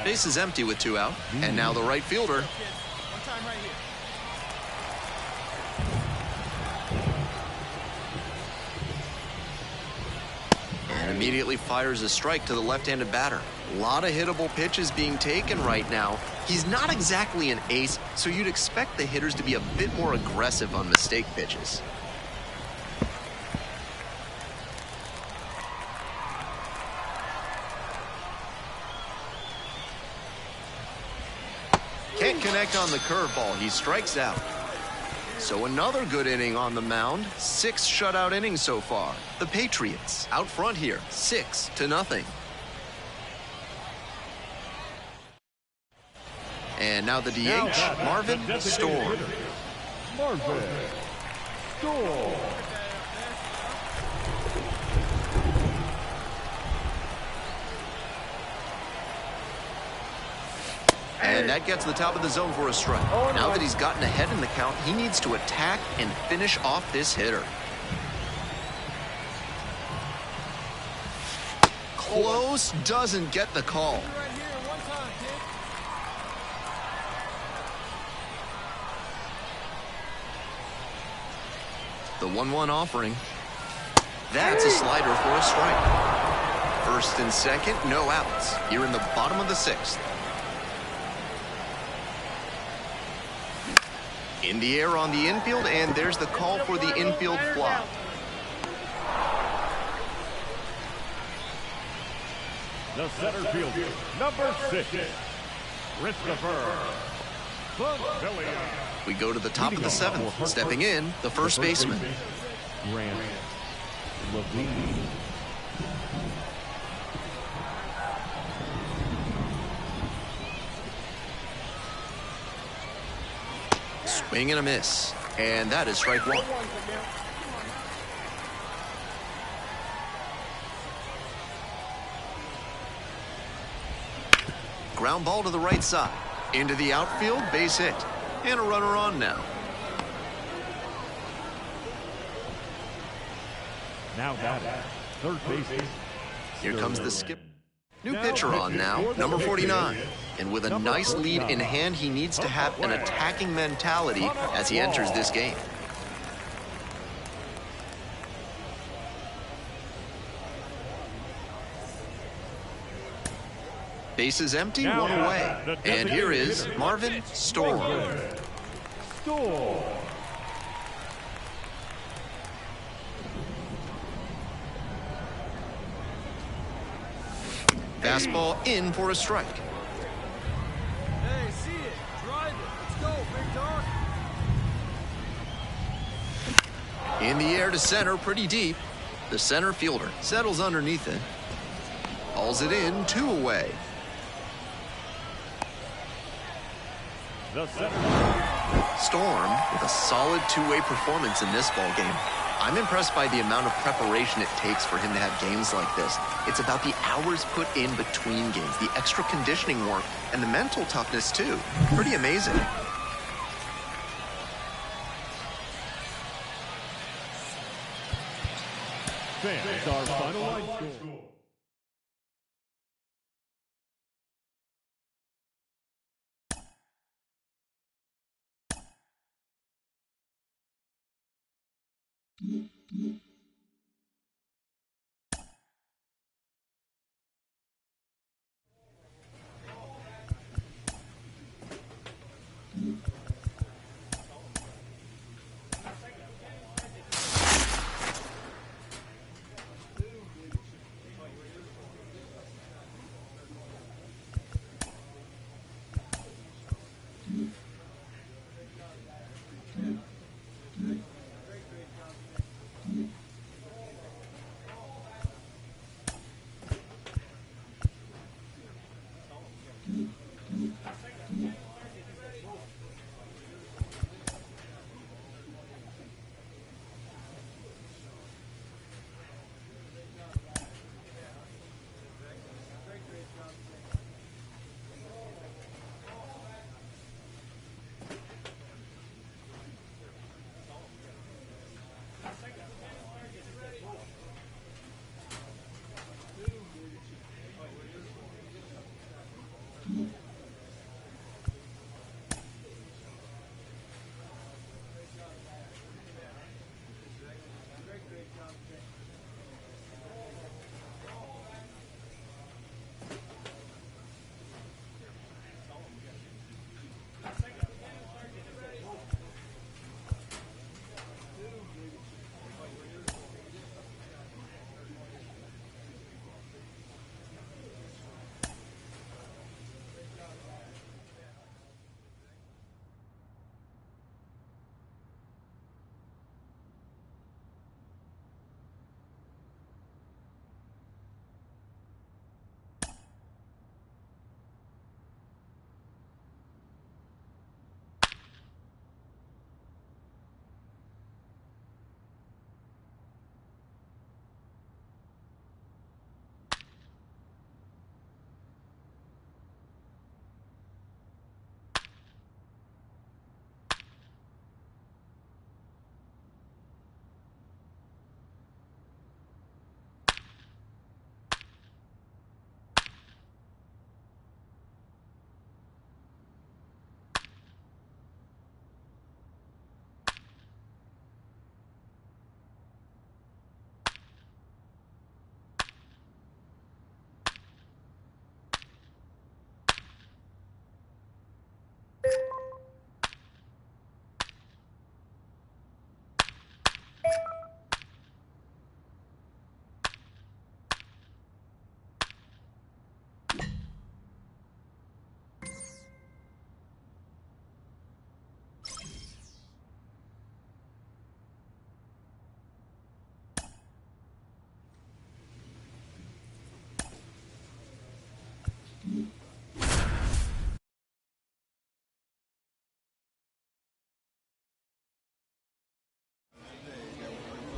Speaker 1: Base is empty with 2 out, and now the right fielder.
Speaker 4: One time right here.
Speaker 1: And immediately fires a strike to the left-handed batter. A lot of hittable pitches being taken right now. He's not exactly an ace, so you'd expect the hitters to be a bit more aggressive on mistake pitches. Can't connect on the curveball. He strikes out. So another good inning on the mound. 6 shutout innings so far. The Patriots out front here, 6-0. And now the DH, Marvin Storm.
Speaker 2: Marvin Storm.
Speaker 1: And that gets the top of the zone for a strike. Now that he's gotten ahead in the count, he needs to attack and finish off this hitter. Close, doesn't get the call.
Speaker 4: Right here, one time, kid.
Speaker 1: The 1-1 offering. That's a slider for a strike. First and second, no outs. Here in the bottom of the 6th. In the air on the infield, and there's the call for the infield flop.
Speaker 2: The center fielder, number 6, Christopher Bonfilia.
Speaker 1: We go to the top of the 7th. Stepping in, the first baseman.
Speaker 2: Grant Levine.
Speaker 1: Swing and a miss. And that is strike 1. Ground ball to the right side. Into the outfield, base hit. And a runner on now.
Speaker 2: Now batting, third baseman.
Speaker 1: Here comes the skip. New pitcher on now, number 49. And with a nice lead in hand, he needs to have an attacking mentality as he enters this game. Base is empty, 1 away. And here is Marvin Storm.
Speaker 2: Storm.
Speaker 1: Fastball in for a strike.
Speaker 4: Hey, see it. Drive it. Let's go, big dog.
Speaker 1: In the air to center, pretty deep. The center fielder settles underneath it. Hauls it in, 2 away.
Speaker 2: The center.
Speaker 1: Storm with a solid 2-way performance in this ball game. I'm impressed by the amount of preparation it takes for him to have games like this. It's about the hours put in between games, the extra conditioning work, and the mental toughness too. Pretty amazing.
Speaker 2: Fans, our final line score.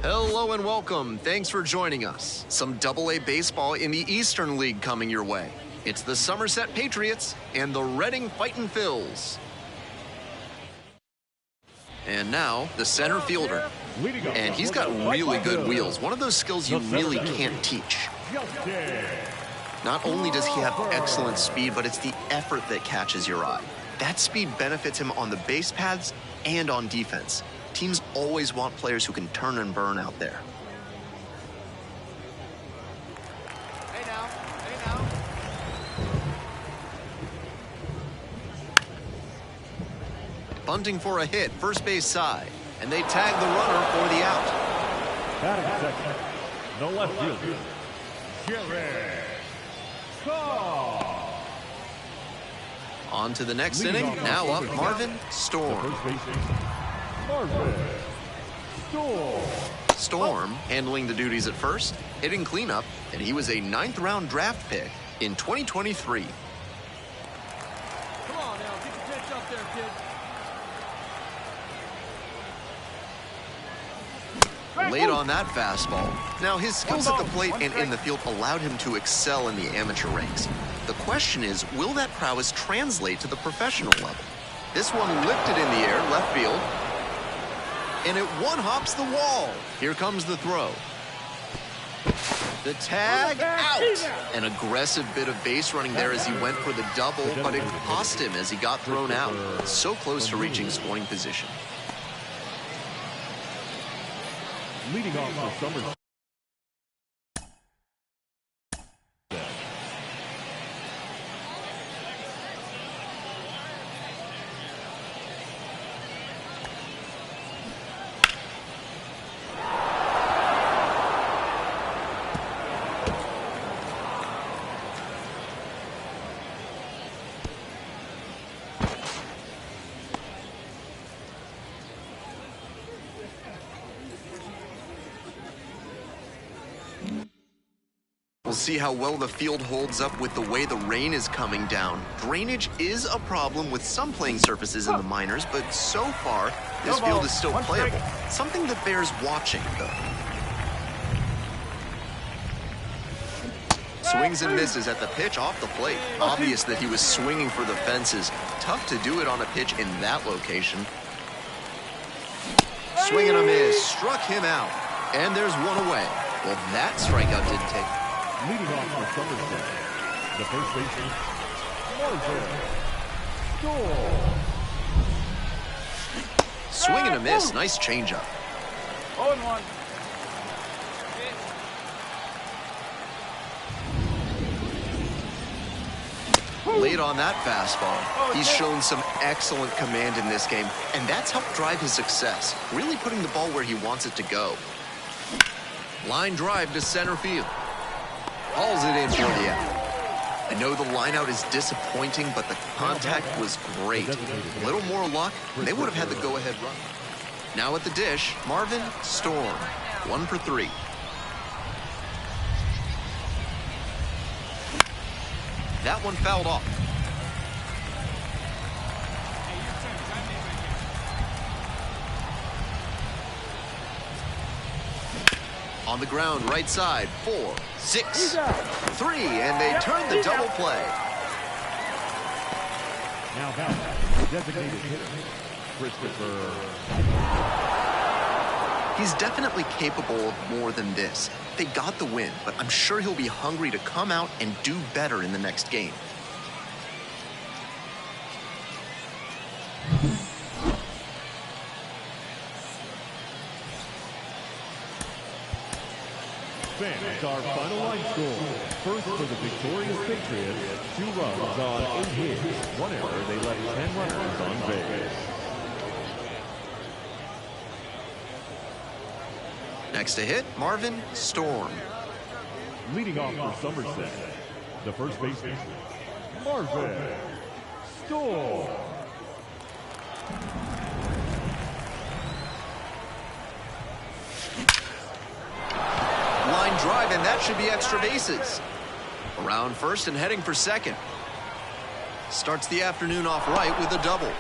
Speaker 1: Hello and welcome. Thanks for joining us. Some AA baseball in the Eastern League coming your way. It's the Somerset Patriots and the Reading Fightin' Phils. And now, the center fielder. And he's got really good wheels. One of those skills you really can't teach. Not only does he have excellent speed, but it's the effort that catches your eye. That speed benefits him on the base paths and on defense. Teams always want players who can turn and burn out there.
Speaker 4: Hey now, hey now.
Speaker 1: Bunting for a hit, first base side. And they tag the runner for the out.
Speaker 2: Batting second, no left fielder, Jerry Shaw.
Speaker 1: On to the next inning. Now up, Marvin Storm.
Speaker 2: First baseman, Marvin Storm.
Speaker 1: Storm handling the duties at first, hitting cleanup, and he was a 9th-round draft pick in 2023.
Speaker 4: Come on now, get your pitch up there, kid.
Speaker 1: Late on that fastball. Now, his skills at the plate and in the field allowed him to excel in the amateur ranks. The question is, will that prowess translate to the professional level? This one lifted in the air, left field, and it one-hops the wall. Here comes the throw. The tag out. An aggressive bit of base running there as he went for the double, but it cost him as he got thrown out. So close to reaching scoring position.
Speaker 2: Leading off for Somerset.
Speaker 1: We'll see how well the field holds up with the way the rain is coming down. Drainage is a problem with some playing surfaces in the minors, but so far, this field is still playable. Something that bears watching, though. Swings and misses at the pitch off the plate. Obvious that he was swinging for the fences. Tough to do it on a pitch in that location. Swing and a miss. Struck him out. And there's one away. Well, that strikeout didn't take.
Speaker 2: Leading off for Somerset, the first baseman, Marvin Storm.
Speaker 1: Swing and a miss. Nice changeup.
Speaker 4: 0-1.
Speaker 1: Late on that fastball. He's shown some excellent command in this game, and that's helped drive his success, really putting the ball where he wants it to go. Line drive to center field. Hauls it in for the out. I know the line out is disappointing, but the contact was great. A little more luck, and they would have had the go-ahead run. Now at the dish, Marvin Storm, 1 for 3. That one fouled off. On the ground, right side, 4, 6, 3, and they turn the double play.
Speaker 2: Now back, designated hitter, Christopher.
Speaker 1: He's definitely capable of more than this. They got the win, but I'm sure he'll be hungry to come out and do better in the next game.
Speaker 2: Fans, our final line score. First for the victorious Patriots, 2 runs on 8 hits. 1 error, they left 10 runners on base.
Speaker 1: Next to hit, Marvin Storm.
Speaker 2: Leading off for Somerset, the first baseman, Marvin Storm.
Speaker 1: Line drive, and that should be extra bases. Around first and heading for second. Starts the afternoon off right with a double.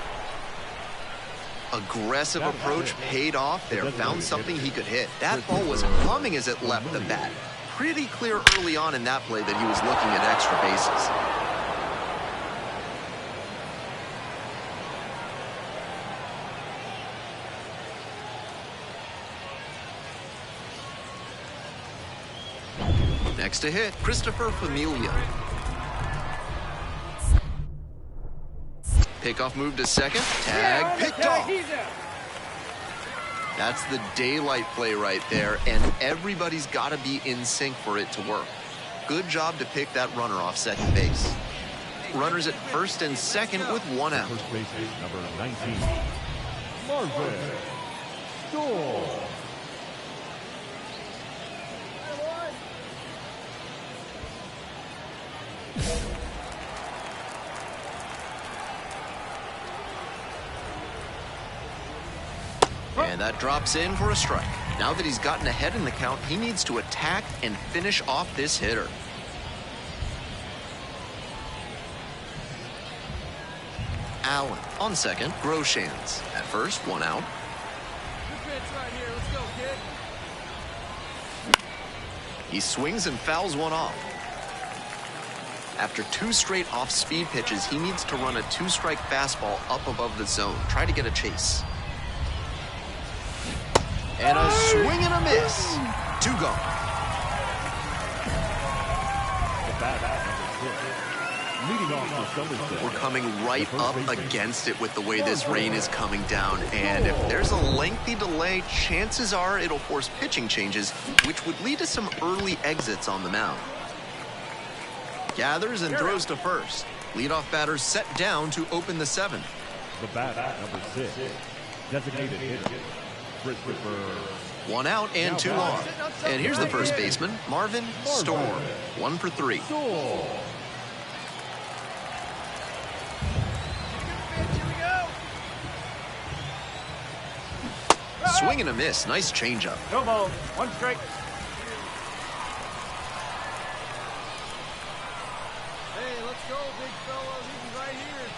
Speaker 1: Aggressive approach paid off there. Found something he could hit. That ball was humming as it left the bat. Pretty clear early on in that play that he was looking at extra bases. Next to hit, Christopher Familia. Pickoff move to second. Tag picked off. That's the daylight play right there, and everybody's got to be in sync for it to work. Good job to pick that runner off second base. Runners at first and second with one out.
Speaker 2: First baseman, number 19, Marvin Storm.
Speaker 1: And that drops in for a strike. Now that he's gotten ahead in the count, he needs to attack and finish off this hitter. Allen on second. Groshans at first, one out.
Speaker 4: Good pitch right here. Let's go, kid.
Speaker 1: He swings and fouls one off. After two straight off-speed pitches, he needs to run a two-strike fastball up above the zone. Try to get a chase. And a swing and a miss. Two gone.
Speaker 2: Leading off the Somerset.
Speaker 1: We're coming right up against it with the way this rain is coming down. And if there's a lengthy delay, chances are it'll force pitching changes, which would lead to some early exits on the mound. Gathers and throws to first. Leadoff batter set down to open the seventh.
Speaker 2: The bat, number 6, designated hitter, Christopher.
Speaker 1: One out and two on. And here's the first baseman, Marvin Storm. 1 for 3.
Speaker 2: Storm.
Speaker 1: Swing and a miss. Nice changeup.
Speaker 4: No ball. One strike. Hey, let's go, big fella. He's right here.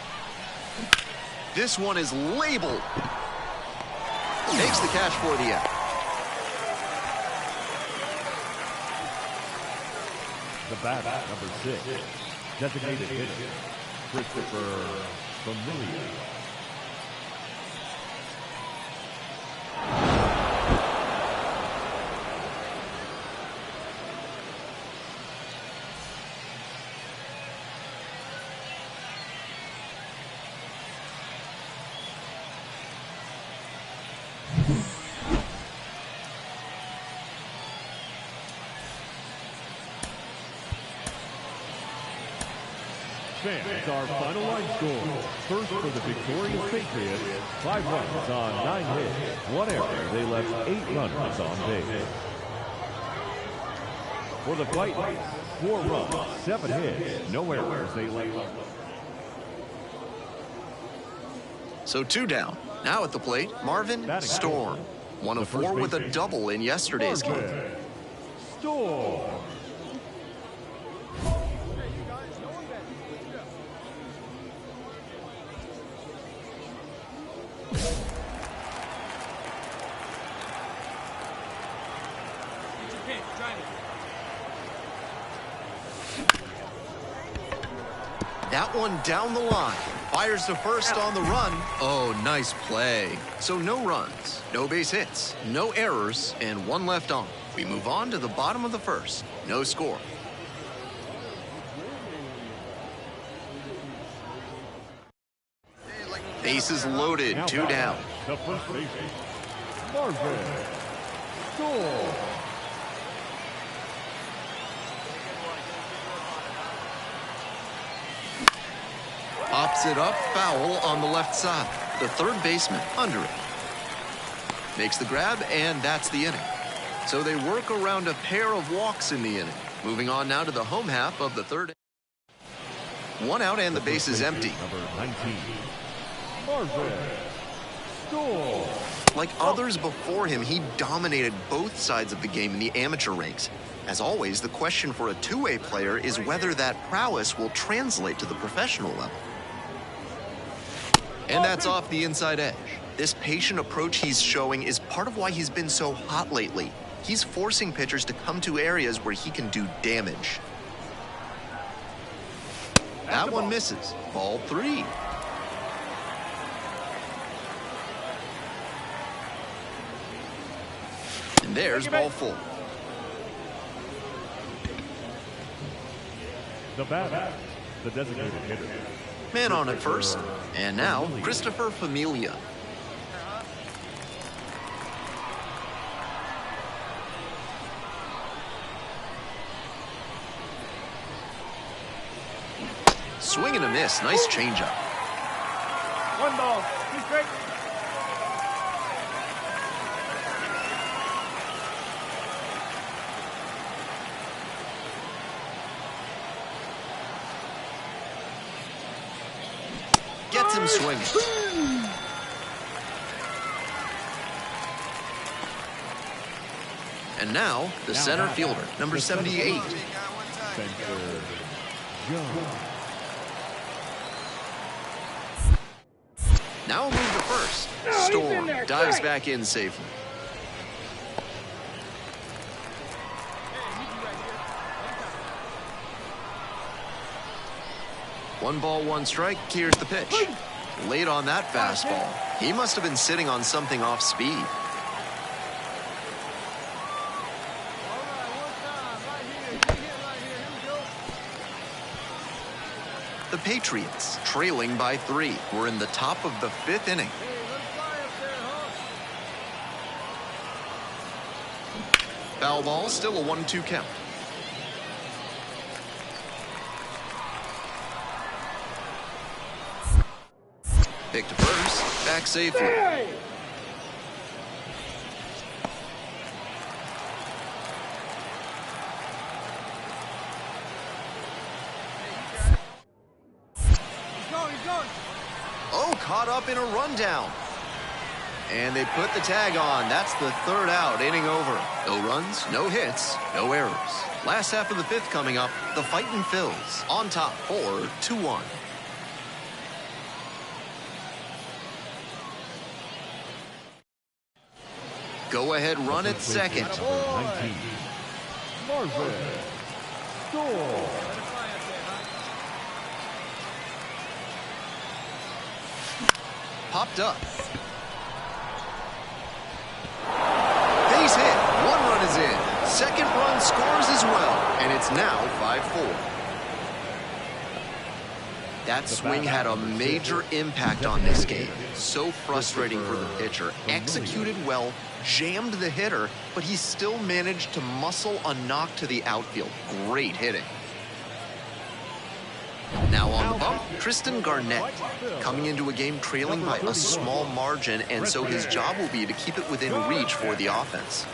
Speaker 1: This one is labeled. Makes the catch for the out.
Speaker 2: The bat, number 6, designated hitter, Christopher Familia. Fans, our final line score. First for the victorious Patriots, 5 runs on 9 hits, 1 error. They left 8 runners on base. For the Titans, 4 runs, 7 hits, no errors. They left.
Speaker 1: So 2 down. Now at the plate, Marvin Storm. 1 of 4 with a double in yesterday's game.
Speaker 2: Storm.
Speaker 1: That one down the line. Fires to first on the run. Oh, nice play. So no runs, no base hits, no errors, and 1 left on. We move on to the bottom of the first. No score. Bases loaded, 2 down.
Speaker 2: The first baseman, Marvin Storm.
Speaker 1: Pops it up, foul on the left side. The third baseman under it. Makes the grab, and that's the inning. So they work around a pair of walks in the inning. Moving on now to the home half of the third. 1 out and the base is empty.
Speaker 2: Number 19, Marvin Storm.
Speaker 1: Like others before him, he dominated both sides of the game in the amateur ranks. As always, the question for a two-way player is whether that prowess will translate to the professional level. And that's off the inside edge. This patient approach he's showing is part of why he's been so hot lately. He's forcing pitchers to come to areas where he can do damage. That one misses. Ball 3. And there's ball 4.
Speaker 2: The batter, the designated hitter.
Speaker 1: Man on at first. And now, Christopher Familia. Swing and a miss. Nice changeup.
Speaker 4: 1 ball, 2 strikes.
Speaker 1: Gets him swinging. And now, the center fielder, number 78.
Speaker 2: Center, Joe.
Speaker 1: Now a move to first. Storm dives back in safely. One ball, 1 strike. Here's the pitch. Late on that fastball. He must have been sitting on something off speed. The Patriots, trailing by 3, were in the top of the 5th inning. Foul ball, still a 1-2 count. Pick to first, back safely. Oh, caught up in a rundown. And they put the tag on. That's the 3rd out, inning over. No runs, no hits, no errors. Last half of the 5th coming up. The fightin' Phils on top 4-1. Go ahead, run at second.
Speaker 2: 19, Marvin Storm.
Speaker 1: Popped up. Base hit. 1 run is in. 2nd run scores as well. And it's now 5-4. That swing had a major impact on this game. So frustrating for the pitcher. Executed well, jammed the hitter, but he still managed to muscle a knock to the outfield. Great hitting. Now on the bump, Tristan Garnett, coming into a game trailing by a small margin, and so his job will be to keep it within reach for the offense.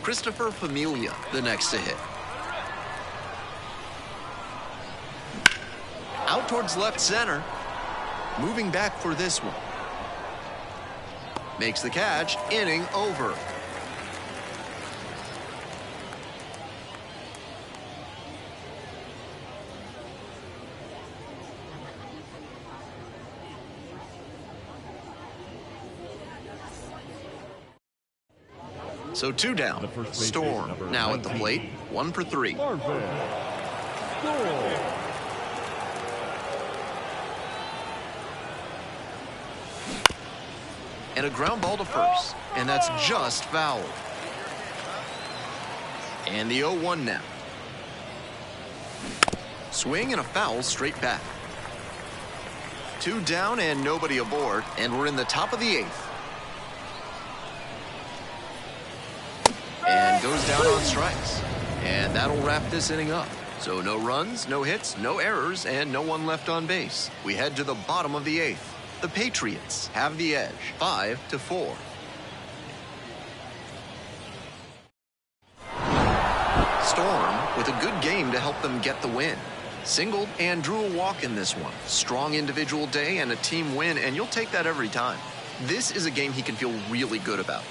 Speaker 1: Christopher Familia, the next to hit. Out towards left center. Moving back for this one. Makes the catch, inning over. So 2 down. Storm now at the plate, 1 for 3.
Speaker 2: Marvin Storm.
Speaker 1: And a ground ball to first, and that's just foul. And the 0-1 now. Swing and a foul straight back. 2 down and nobody aboard, and we're in the top of the 8th. And goes down on strikes. And that'll wrap this inning up. So no runs, no hits, no errors, and no one left on base. We head to the bottom of the 8th. The Patriots have the edge, 5-4. Storm with a good game to help them get the win. Singled and drew a walk in this one. Strong individual day and a team win, and you'll take that every time. This is a game he can feel really good about.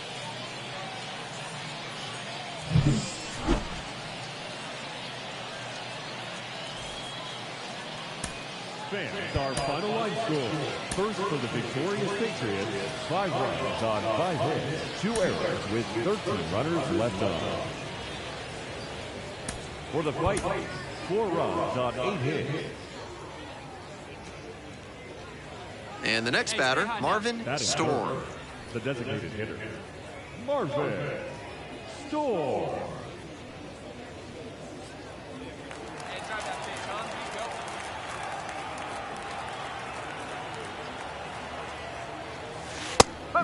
Speaker 2: Fans, our final line score. First for the victorious Patriots, 5 runs on 5 hits, 2 errors with 13 runners left on. For the Fight, 4 runs on 8 hits.
Speaker 1: And the next batter, Marvin Storm.
Speaker 2: The designated hitter, Marvin Storm.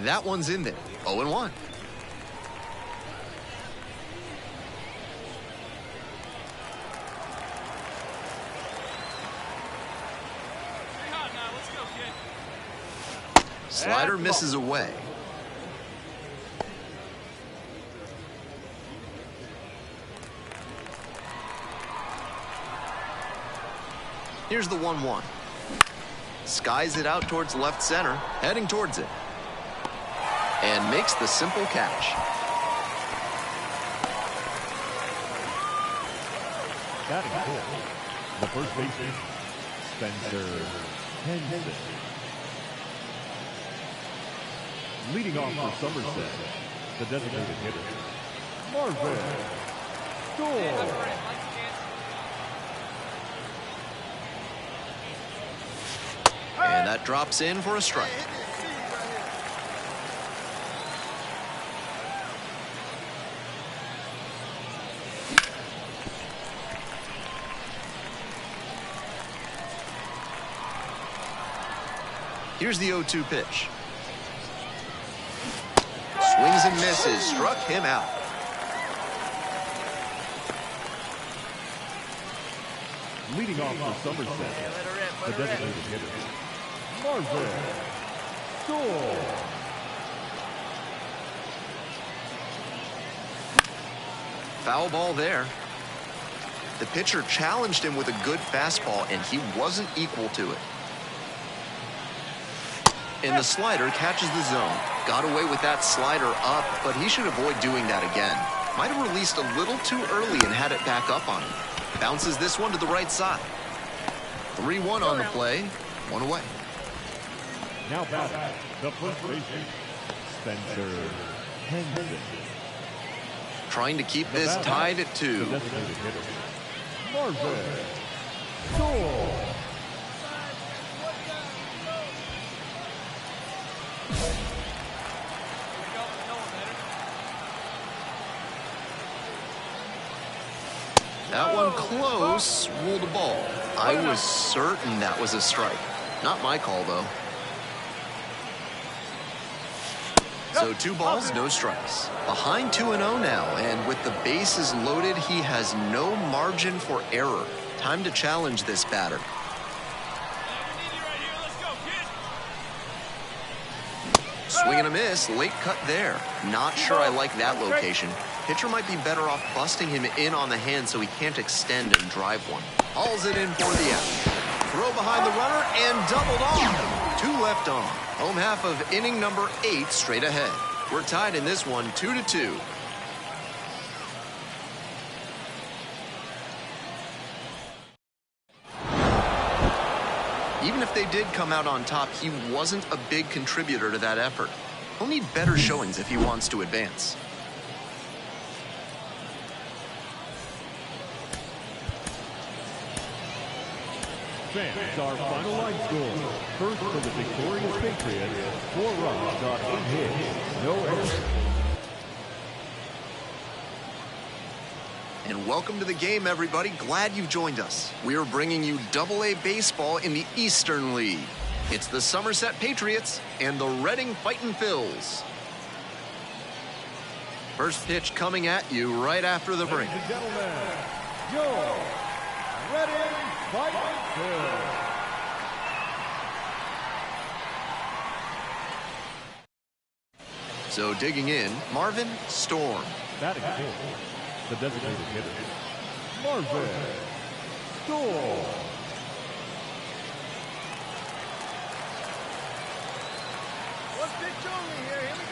Speaker 1: That one's in there. 0-1. Slider misses away. Here's the 1-1. Skies it out towards left center, heading towards it. And makes the simple catch.
Speaker 2: Batting fourth, the first baseman, Spencer Henson. Leading off for Somerset, the designated hitter, Marvin Storm.
Speaker 1: And that drops in for a strike. Here's the 0-2 pitch. Swings and misses, struck him out.
Speaker 2: Leading off for Somerset, the designated hitter, Marvin Storm.
Speaker 1: Foul ball there. The pitcher challenged him with a good fastball, and he wasn't equal to it. And the slider catches the zone. Got away with that slider up, but he should avoid doing that again. Might have released a little too early and had it back up on him. Bounces this one to the right side. 3-1 on the play, 1 away.
Speaker 2: Now batting, the first baseman, Spencer Henson.
Speaker 1: Trying to keep this tied at 2.
Speaker 2: The designated hitter, Marvin Storm.
Speaker 1: That one close, ruled a ball. I was certain that was a strike. Not my call, though. So 2 balls, no strikes. Behind 2-0 now, and with the bases loaded, he has no margin for error. Time to challenge this batter. Swing and a miss, late cut there. Not sure I like that location. Pitcher might be better off busting him in on the hand so he can't extend and drive one. Hauls it in for the out. Throw behind the runner and doubled off. 2 left on. Home half of inning number 8 straight ahead. We're tied in this one 2-2. Even if they did come out on top, he wasn't a big contributor to that effort. He'll need better showings if he wants to advance.
Speaker 2: Fans, our final line score. First for the victorious Patriots, 4 runs on 8 hits, no errors.
Speaker 1: And welcome to the game, everybody. Glad you've joined us. We are bringing you Double-A baseball in the Eastern League. It's the Somerset Patriots and the Reading Fightin' Phils. First pitch coming at you right after the break.
Speaker 2: Ladies and gentlemen, your Reading Fightin' Phils.
Speaker 1: So digging in, Marvin Storm.
Speaker 2: Batting fourth, the designated hitter, Marvin Storm.
Speaker 4: One pitch only here. Here we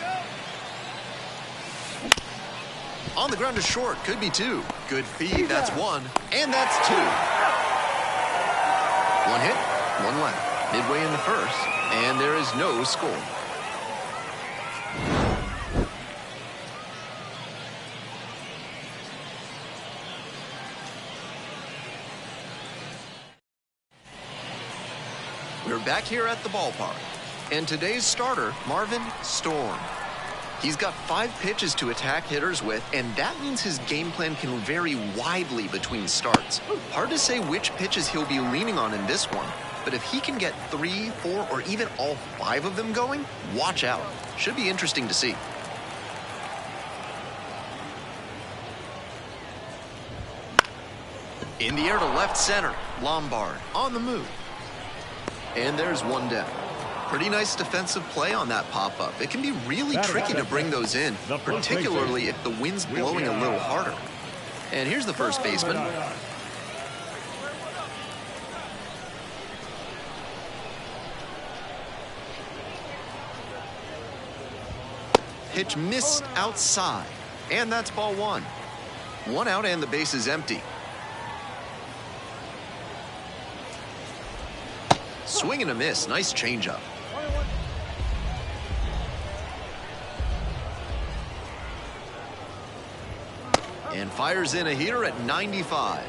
Speaker 4: go.
Speaker 1: On the ground to short, could be two. Good feed, that's one, and that's two. One hit, one left. Midway in the first, and there is no score. We're back here at the ballpark, and today's starter, Marvin Storm. He's got 5 pitches to attack hitters with, and that means his game plan can vary widely between starts. Hard to say which pitches he'll be leaning on in this one, but if he can get 3, 4, or even all 5 of them going, watch out. Should be interesting to see. In the air to left center, Lombard on the move. And there's one down. Pretty nice defensive play on that pop-up. It can be really tricky to bring those in, particularly if the wind's blowing a little harder. And here's the first baseman. Pitch missed outside, and that's ball 1. 1 out and the base is empty. Swing and a miss. Nice changeup. And fires in a heater at 95.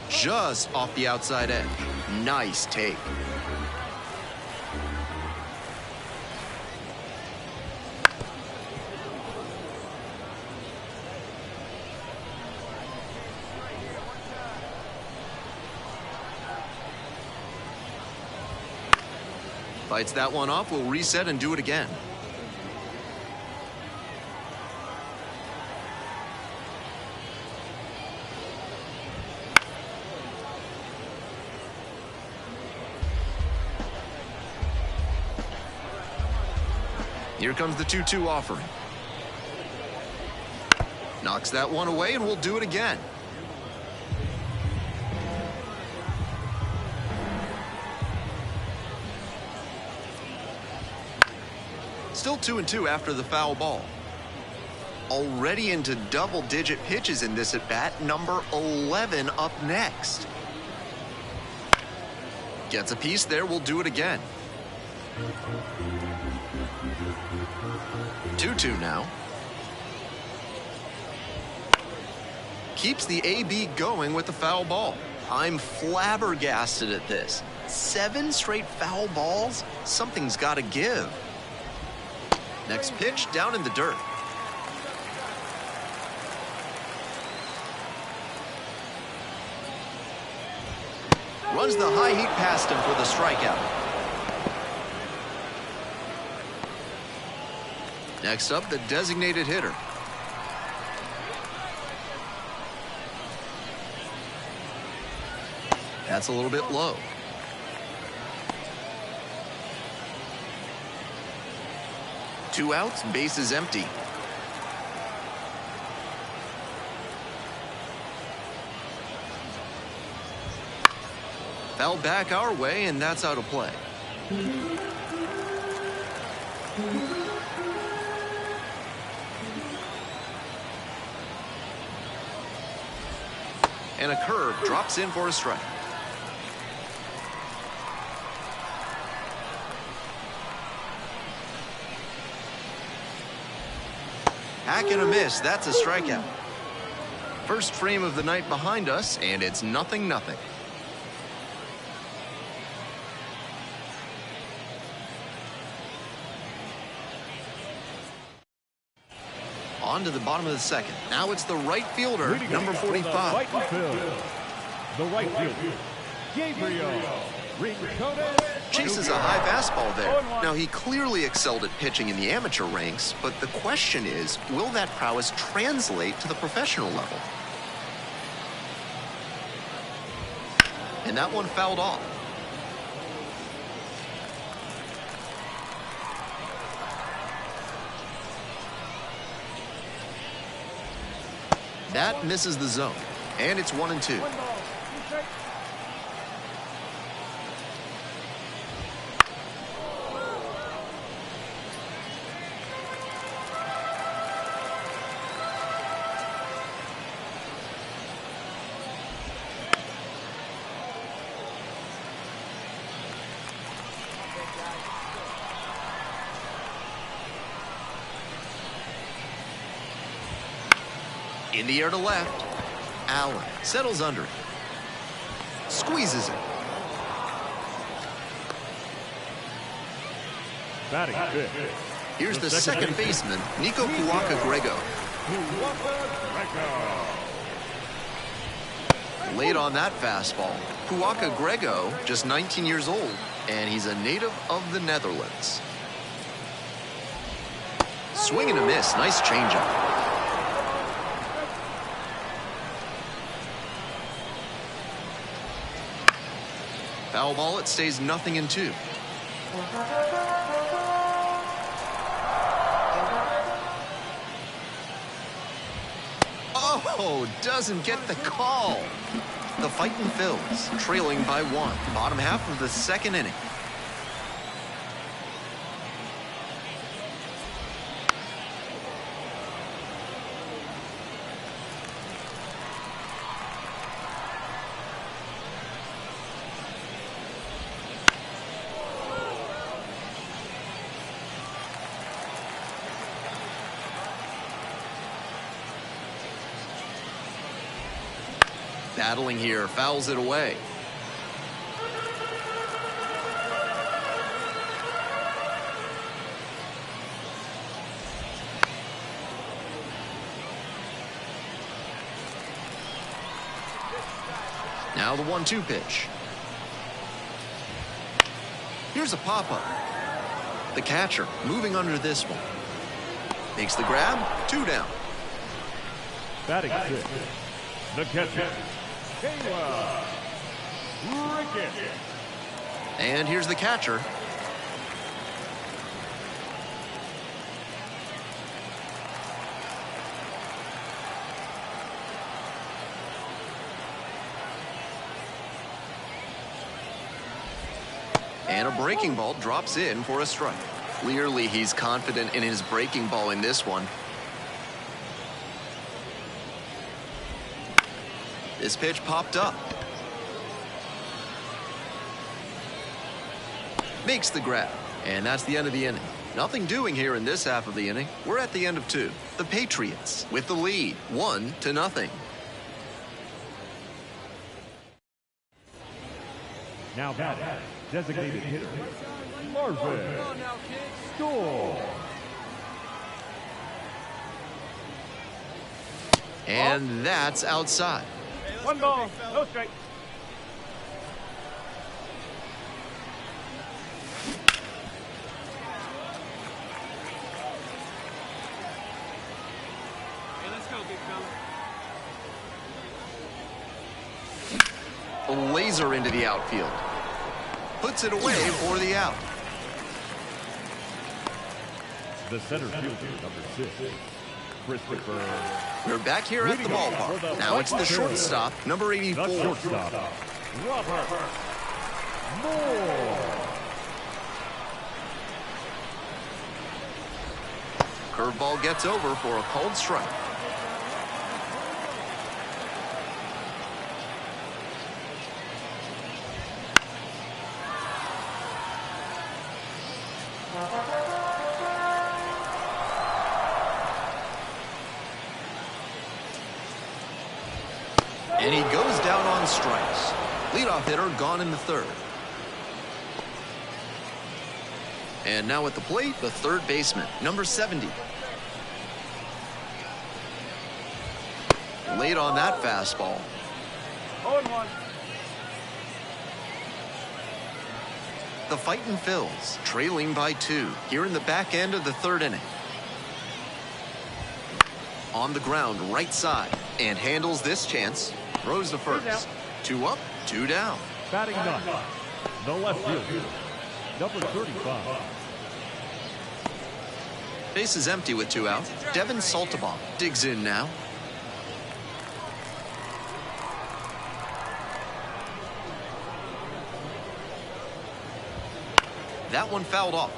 Speaker 1: Just off the outside edge. Nice take. Fights that one off. We'll reset and do it again. Here comes the 2-2 offering. Knocks that one away, and we'll do it again. Still 2-2 after the foul ball. Already into double-digit pitches in this at-bat, number 11 up next. Gets a piece there, we'll do it again. 2-2 now. Keeps the AB going with the foul ball. I'm flabbergasted at this. 7 straight foul balls? Something's got to give. Next pitch down in the dirt. Runs the high heat past him for the strikeout. Next up, the designated hitter. That's a little bit low. Two outs, base is empty. Foul back our way, and that's out of play. And a curve drops in for a strike. Hack and a miss. That's a strikeout. First frame of the night behind us, and it's 0-0. On to the bottom of the second. Now it's the right fielder, number 45.
Speaker 2: Right field. The right fielder, Gabriel.
Speaker 1: Chases a high fastball there. Now, he clearly excelled at pitching in the amateur ranks, but the question is, will that prowess translate to the professional level? And that one fouled off. That misses the zone, and it's 1-2. In the air to left. Allen settles under it. Squeezes it.
Speaker 2: Batting fifth.
Speaker 1: Here's the second baseman, Nico Puaka-Grego. Late on that fastball. Puaka-Grego, just 19 years old, and he's a native of the Netherlands. Swing and a miss. Nice changeup. Foul ball, it stays 0-2. Oh, doesn't get the call. The fighting Phils, trailing by 1. Bottom half of the second inning. Battling here, fouls it away. Now the 1-2 pitch. Here's a pop-up. The catcher moving under this one. Makes the grab, 2 down.
Speaker 2: Batting sixth. The catcher,
Speaker 1: And here's the catcher. And a breaking ball drops in for a strike. Clearly, he's confident in his breaking ball in this one. This pitch popped up. Makes the grab. And that's the end of the inning. Nothing doing here in this half of the inning. We're at the end of 2. The Patriots with the lead, 1-0.
Speaker 2: Now batting, designated hitter, Marvin Storm.
Speaker 1: And that's outside.
Speaker 4: 1 ball, no strike. Hey, let's go, big fella.
Speaker 1: A laser into the outfield. Puts it away for the out.
Speaker 2: The center fielder, number 6, Christopher.
Speaker 1: We're back here at the ballpark. Now it's the shortstop, number 84.
Speaker 2: The shortstop, Robert Moore.
Speaker 1: Curveball gets over for a called strike. And he goes down on strikes. Leadoff hitter gone in the third. And now at the plate, the third baseman, number 70. Late on that fastball.
Speaker 3: 0-1.
Speaker 1: The fighting Phils, trailing by 2 here in the back end of the third inning. On the ground, right side, and handles this chance. Throws to first. 2 up, 2 down.
Speaker 2: Batting ninth, the left fielder, number 35.
Speaker 1: Base is empty with 2 out. Devin Saltabaum digs in now. That one fouled off.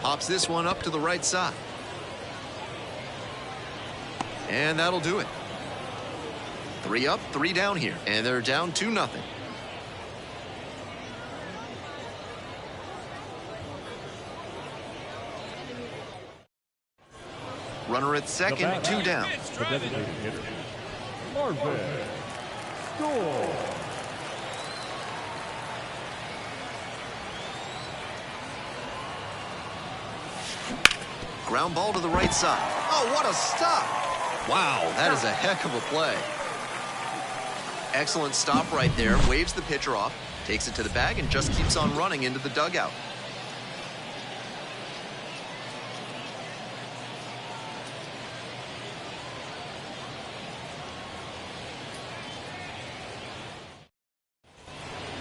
Speaker 1: Pops this one up to the right side. And that'll do it. 3 up, 3 down here. And they're down 2-0. Runner at second, 2 down.
Speaker 2: The designated hitter, Marvin Storm.
Speaker 1: Ground ball to the right side. Oh, what a stop. Wow, that is a heck of a play. Excellent stop right there. Waves the pitcher off, takes it to the bag, and just keeps on running into the dugout.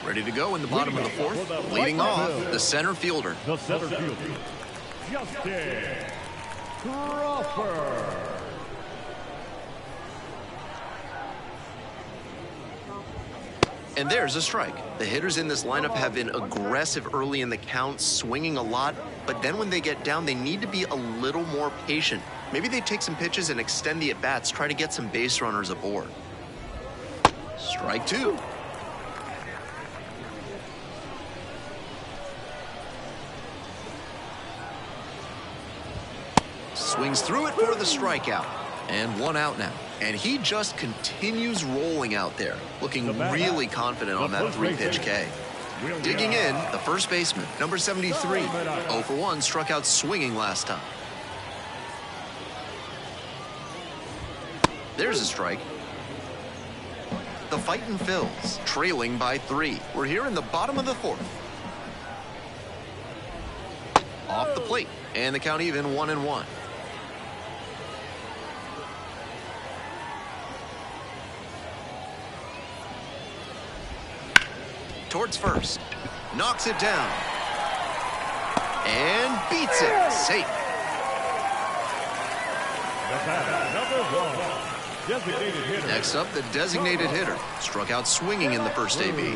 Speaker 1: Ready to go in the bottom of the fourth. Leading off, the center fielder.
Speaker 2: The center fielder, Justin Crawford.
Speaker 1: And there's a strike. The hitters in this lineup have been aggressive early in the count, swinging a lot, but then when they get down, they need to be a little more patient. Maybe they take some pitches and extend the at-bats, try to get some base runners aboard. Strike 2. Swings through it for the strikeout. And 1 out now. And he just continues rolling out there, looking really confident on that 3-pitch K. Digging in, the first baseman, number 73. 0 for 1, struck out swinging last time. There's a strike. The fighting Phils, trailing by 3. We're here in the bottom of the fourth. Off the plate, and the count even 1-1. Towards first, knocks it down, and beats it, safe.
Speaker 2: Number 1, designated hitter.
Speaker 1: Next up, the designated hitter, struck out swinging in the first AB.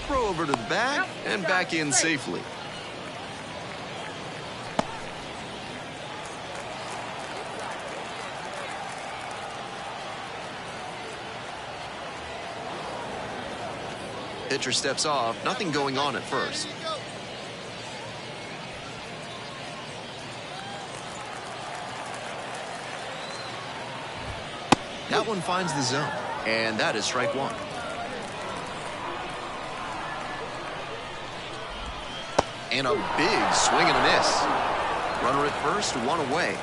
Speaker 1: Throw over to the bag, and back in safely. Pitcher steps off, nothing going on at first. That one finds the zone, and that is strike 1. And a big swing and a miss. Runner at first, 1 away.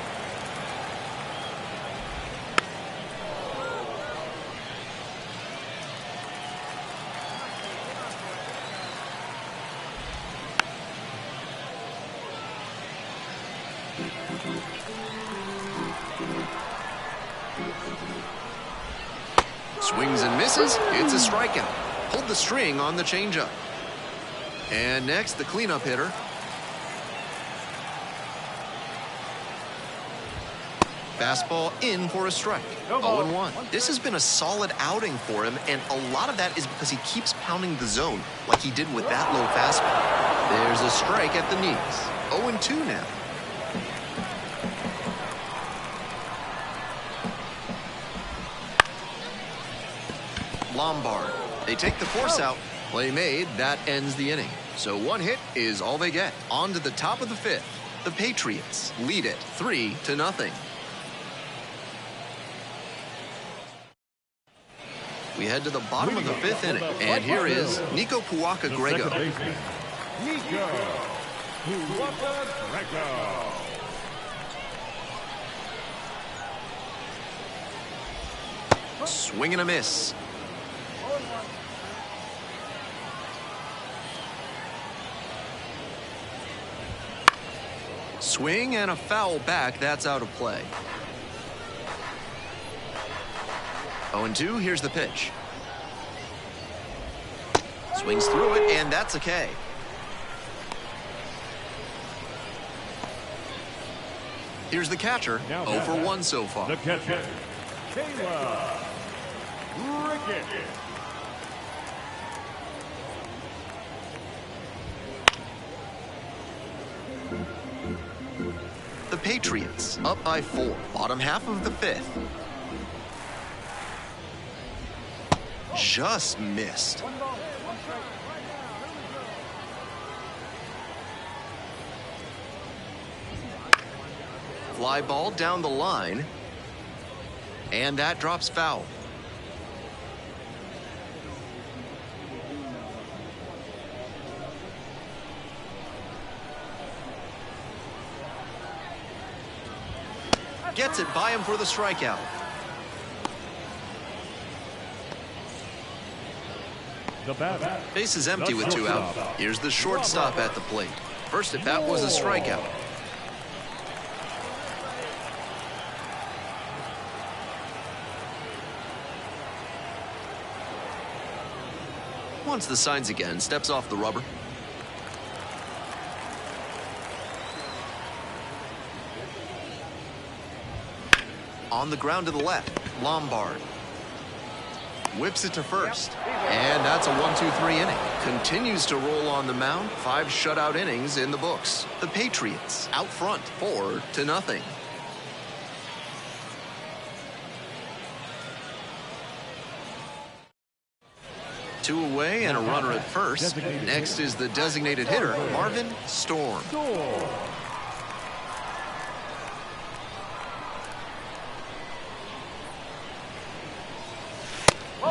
Speaker 1: Swings and misses. It's a strikeout. Hold the string on the changeup. And next, the cleanup hitter. Fastball in for a strike. 0-1. This has been a solid outing for him, and a lot of that is because he keeps pounding the zone like he did with that low fastball. There's a strike at the knees. 0-2 now. Lombard. They take the force out. Play made. That ends the inning. So 1 hit is all they get. On to the top of the 5th. The Patriots lead it 3-0. We head to the bottom of the 5th inning, and here is Nico Puaka-Grego.
Speaker 2: Nico Puaka-Grego.
Speaker 1: Swing and a miss. Swing and a foul back. That's out of play. 0-2, here's the pitch. Swings through it, and that's a K. Here's the catcher, 0 for 1 so far.
Speaker 2: The catcher, Kayla Rickett.
Speaker 1: The Patriots up by 4, bottom half of the 5th. Just missed. Fly ball down the line, and that drops foul. Gets it by him for the strikeout.
Speaker 2: The batter.
Speaker 1: Base is empty with 2 out. Here's the shortstop at the plate. First at bat was a strikeout. Wants the signs again, steps off the rubber. On the ground to the left, Lombard. Whips it to first. And that's a 1-2-3 inning. Continues to roll on the mound. 5 shutout innings in the books. The Patriots out front 4-0. Two away and a runner at first. Next is the designated hitter, Marvin Storm.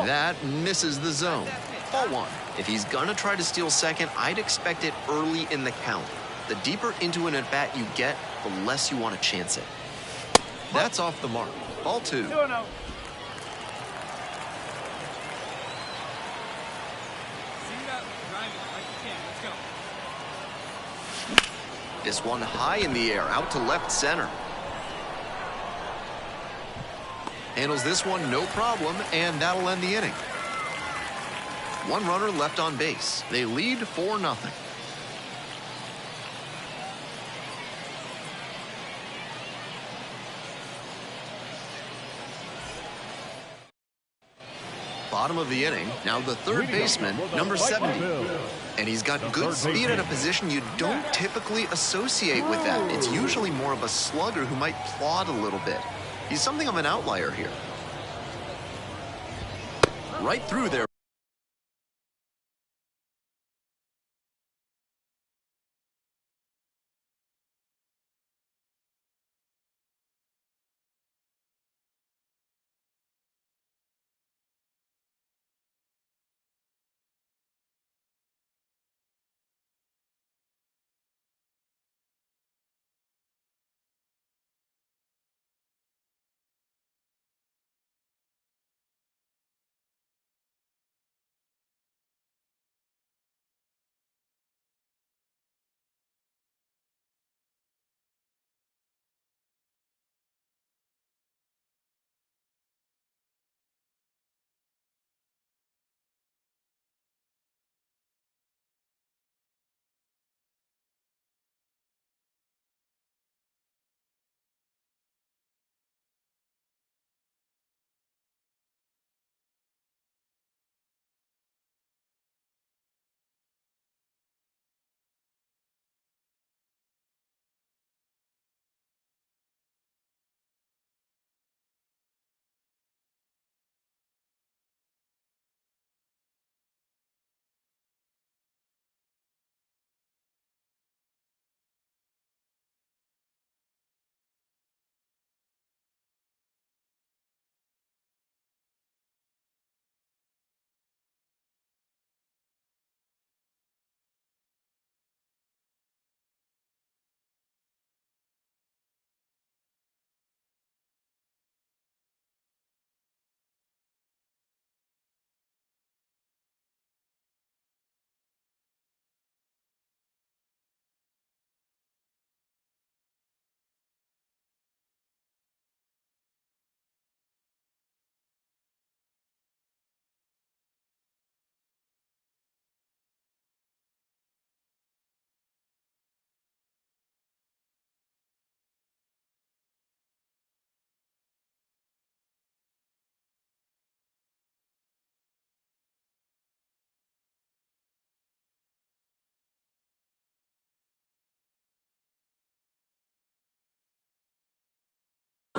Speaker 1: That misses the zone. Ball 1. If he's gonna try to steal second, I'd expect it early in the count. The deeper into an at-bat you get, the less you want to chance it. That's off the mark. Ball 2.
Speaker 3: 2-0.
Speaker 1: This one high in the air, out to left center. Handles this one no problem, and that'll end the inning. 1 runner left on base. They lead 4-0. Bottom of the inning, now the third baseman, number 70. And he's got good speed at a position you don't typically associate with that. It's usually more of a slugger who might plod a little bit. He's something of an outlier here. Right through there.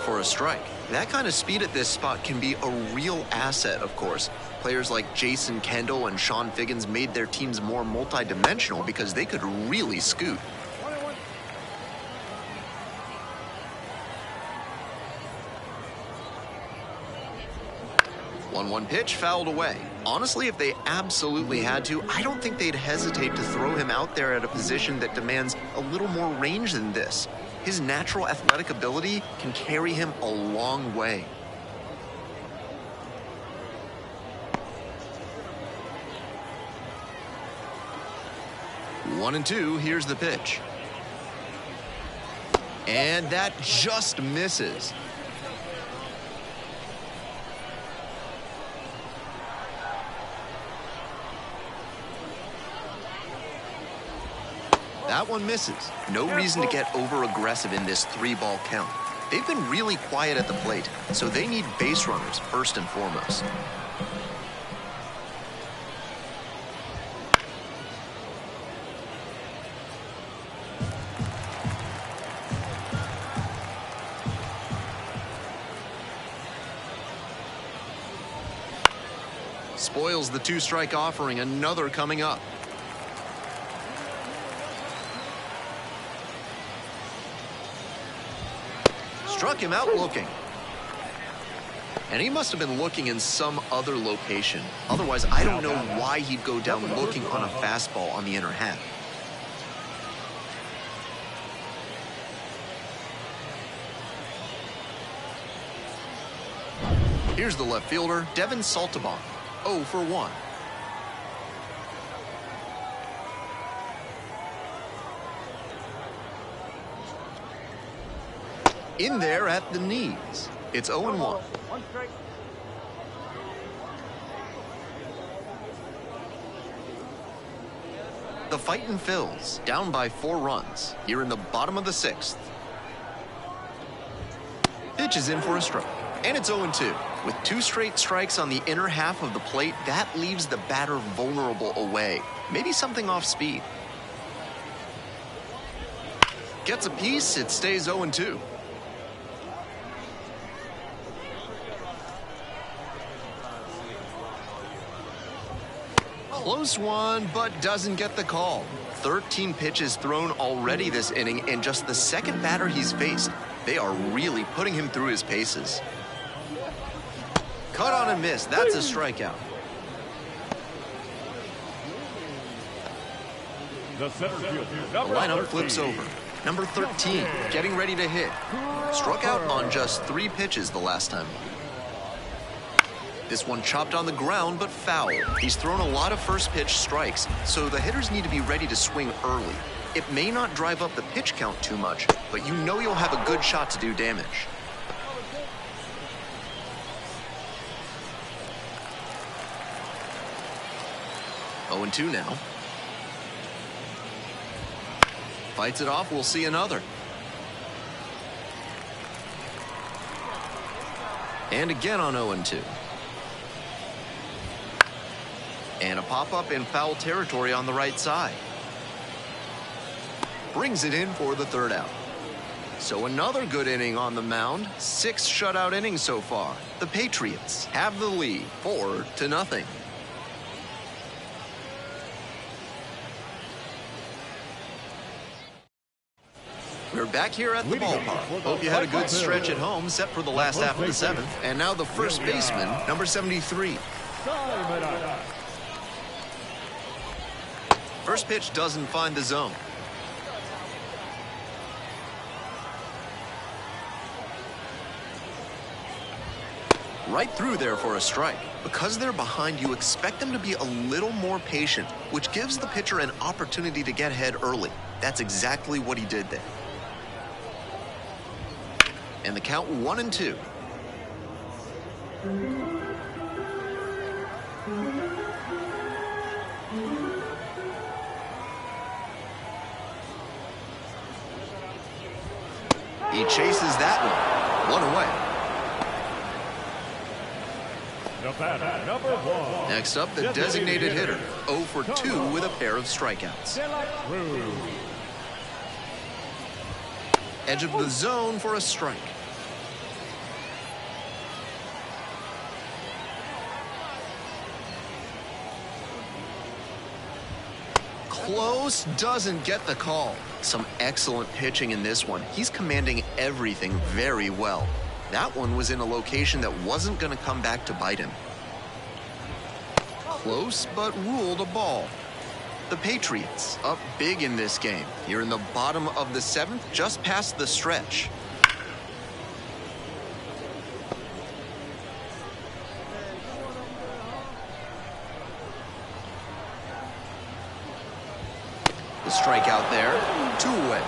Speaker 1: for a strike. That kind of speed at this spot can be a real asset, of course. Players like Jason Kendall and Sean Figgins made their teams more multi-dimensional because they could really scoot. 1-1 pitch fouled away. Honestly, if they absolutely had to, I don't think they'd hesitate to throw him out there at a position that demands a little more range than this. His natural athletic ability can carry him a long way. One and two, here's the pitch. And that just misses. That one misses. No reason to get over-aggressive in this 3-ball count. They've been really quiet at the plate, so they need base runners first and foremost. Spoils the 2-strike offering, another coming up. Struck him out looking. And he must have been looking in some other location. Otherwise, I don't know why he'd go down looking on a fastball on the inner half. Here's the left fielder, Devin Saltabon, 0 for 1. In there at the knees. It's 0-1.
Speaker 3: One strike.
Speaker 1: The fightin' Phils, down by 4 runs, here in the bottom of the 6th. Pitch is in for a strike, and it's 0-2. With 2 straight strikes on the inner half of the plate, that leaves the batter vulnerable away. Maybe something off speed. Gets a piece, it stays 0-2. Close one, but doesn't get the call. 13 pitches thrown already this inning, and just the second batter he's faced. They are really putting him through his paces. Cut on and miss. That's a strikeout.
Speaker 2: The center fielder,
Speaker 1: The
Speaker 2: number
Speaker 1: lineup
Speaker 2: 13.
Speaker 1: flips over. Number 13, getting ready to hit. Struck out on just 3 pitches the last time. This one chopped on the ground, but foul. He's thrown a lot of first pitch strikes, so the hitters need to be ready to swing early. It may not drive up the pitch count too much, but you know you'll have a good shot to do damage. Oh, 0-2 now. Fights it off, we'll see another. And again on 0-2. And a pop-up in foul territory on the right side. Brings it in for the 3rd out. So another good inning on the mound. 6 shutout innings so far. The Patriots have the lead, 4-0. We're back here at the ballpark. Hope you had a good stretch at home, set for the last half of the 7th. And now the first baseman, number 73. First pitch doesn't find the zone. Right through there for a strike. Because they're behind, you expect them to be a little more patient, which gives the pitcher an opportunity to get ahead early. That's exactly what he did there. And the count 1-2. He chases that one. 1 away.
Speaker 2: The batter, number 1.
Speaker 1: Next up, the designated hitter. 0 for 2 with a pair of strikeouts. Edge of the zone for a strike. Close, doesn't get the call. Some excellent pitching in this one. He's commanding everything very well. That one was in a location that wasn't going to come back to bite him. Close, but ruled a ball. The Patriots up big in this game. You're in the bottom of the 7th, just past the stretch. The strikeout there, 2 away.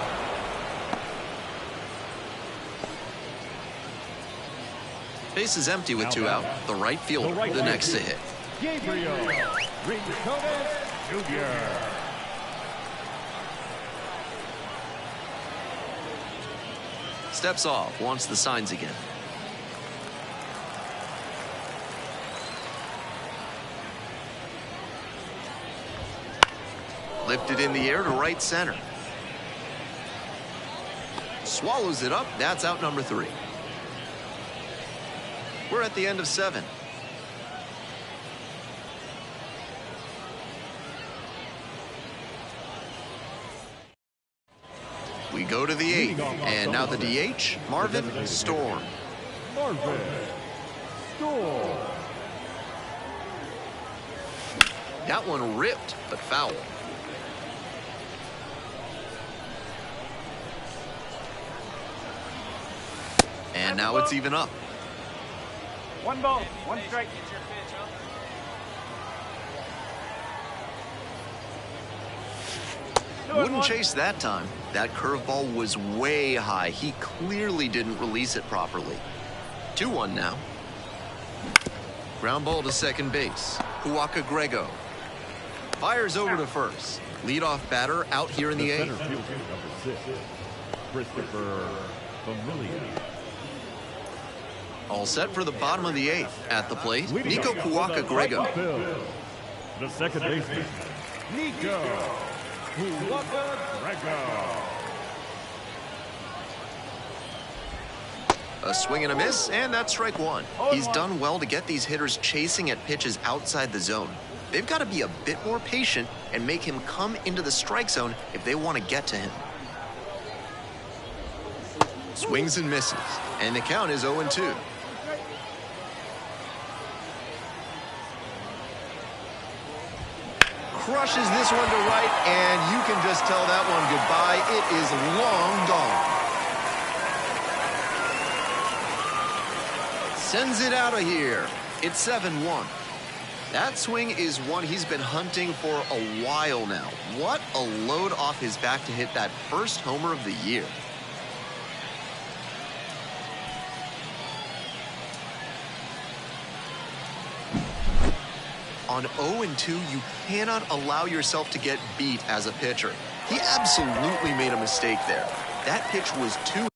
Speaker 1: Base is empty with 2 out. The right fielder, the next to hit.
Speaker 2: Gabriel Jr.
Speaker 1: Steps off, wants the signs again. Lifted in the air to right center. Swallows it up. That's out number 3. We're at the end of 7. We go to the 8th, and now the DH, Marvin Storm.
Speaker 2: Marvin Storm.
Speaker 1: That one ripped, but foul. And now it's even up.
Speaker 3: 1 ball, 1 strike.
Speaker 1: Wouldn't chase that time. That curveball was way high. He clearly didn't release it properly. 2-1 now. Ground ball to second base. Huaka Grego fires over to first. Leadoff batter out here in the 8th.
Speaker 2: Center fielder, number 6, Christopher Familia.
Speaker 1: All set for the bottom of the 8th. At the plate, Nico Huaka Grego.
Speaker 2: The second baseman, Nico Huaka Grego.
Speaker 1: A swing and a miss, and that's strike 1. He's done well to get these hitters chasing at pitches outside the zone. They've got to be a bit more patient and make him come into the strike zone if they want to get to him. Swings and misses, and the count is 0-2. Crushes this one to right, and you can just tell that one goodbye. It is long gone. Sends it out of here. It's 7-1. That swing is one he's been hunting for a while now. What a load off his back to hit that first homer of the year. On 0-2, you cannot allow yourself to get beat as a pitcher. He absolutely made a mistake there. That pitch was too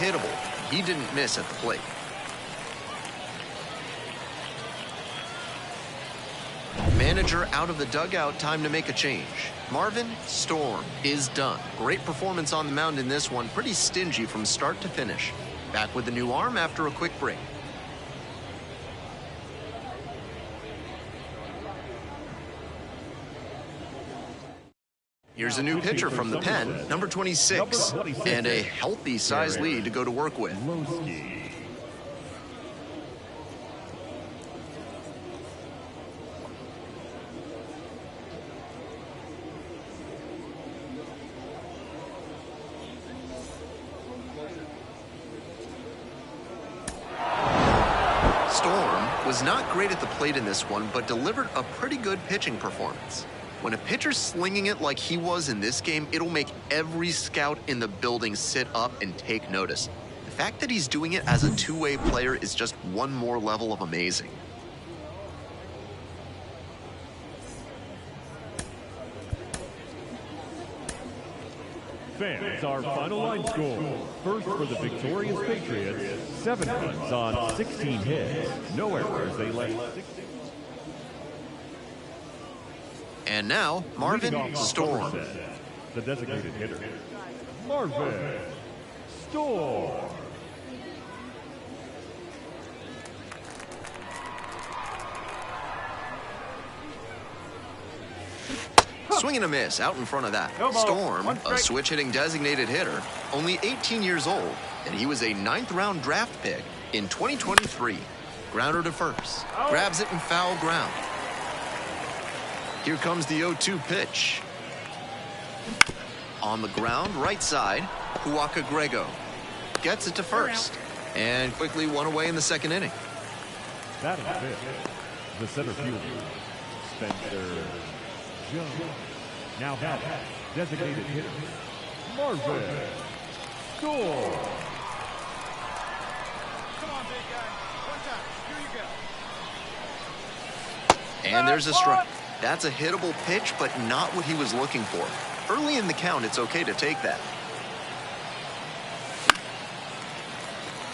Speaker 1: hittable. He didn't miss at the plate. Manager out of the dugout, time to make a change. Marvin Storm is done. Great performance on the mound in this one, pretty stingy from start to finish. Back with a new arm after a quick break. Here's a new pitcher from the pen, number 26, and a healthy size lead to go to work with. Storm was not great at the plate in this one, but delivered a pretty good pitching performance. When a pitcher's slinging it like he was in this game, it'll make every scout in the building sit up and take notice. The fact that he's doing it as a two-way player is just one more level of amazing.
Speaker 2: Fans, our final line score. First for the victorious Patriots, 7 runs on 16 hits. No errors, they left 16.
Speaker 1: And now, Marvin Storm.
Speaker 2: The designated hitter, Marvin Storm.
Speaker 1: Swing and a miss out in front of that. Storm, a switch-hitting designated hitter, only 18 years old, and he was a 9th-round draft pick in 2023. Grounder to first. Grabs it in foul ground. Here comes the 0-2 pitch. On the ground, right side, Huaka Grego gets it to first. And quickly one away in the second inning.
Speaker 2: Batting fifth, the center fielder, Spencer Jones. Now batting, designated hitter, Marvin Storm.
Speaker 4: Come on, big guy. One time. Here you go.
Speaker 1: And there's a strike. That's a hittable pitch, but not what he was looking for. Early in the count, it's okay to take that.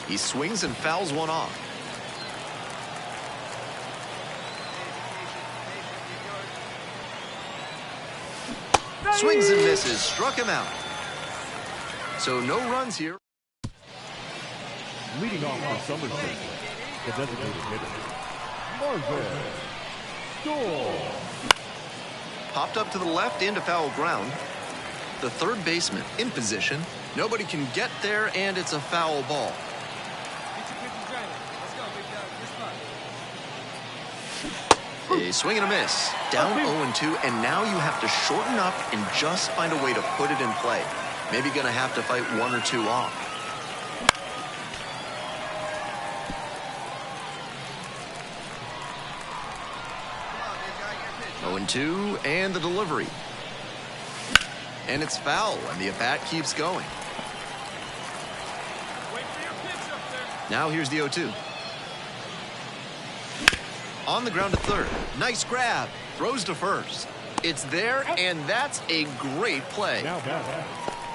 Speaker 1: He swings and fouls one off. Swings and misses, struck him out. So no runs here.
Speaker 2: Leading off for Somerset, the designated hitter, Marvin Storm.
Speaker 1: Popped up to the left into foul ground. The third baseman in position. Nobody can get there, and it's a foul ball.
Speaker 4: Get your pitches ready. Let's go, big dog. This spot.
Speaker 1: A swing and a miss. Down 0-2, and now you have to shorten up and just find a way to put it in play. Maybe gonna have to fight 1 or 2 off. 0-2, and the delivery. And it's foul, and the at-bat keeps going.
Speaker 4: Wait for your pitch up there.
Speaker 1: Now here's the 0-2. On the ground to third. Nice grab. Throws to first. It's there, and that's a great play.
Speaker 2: Now batting,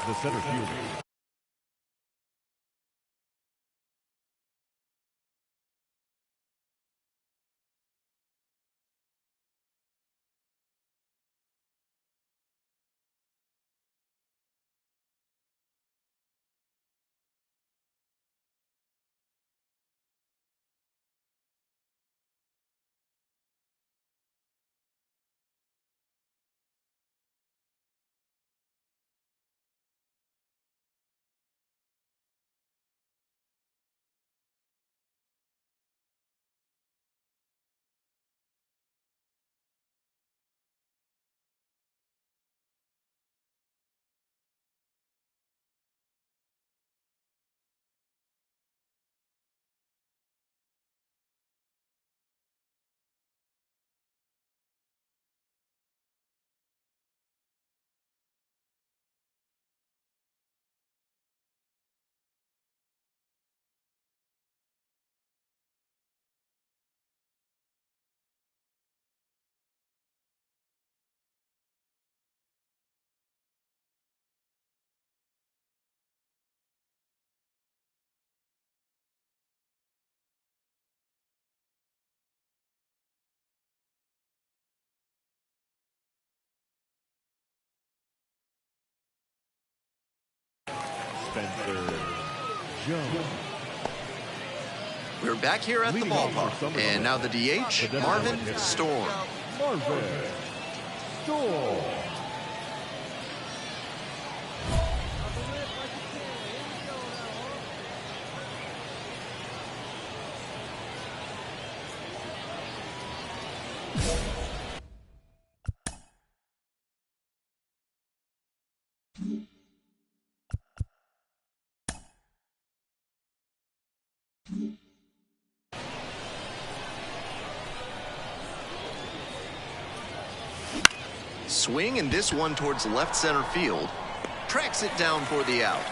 Speaker 2: the center fielder, Spencer Jones.
Speaker 1: We're back here at the ballpark, and now the DH, Marvin Storm.
Speaker 2: Marvin Storm.
Speaker 1: Swing, and this one towards left center field. Tracks it down for the out.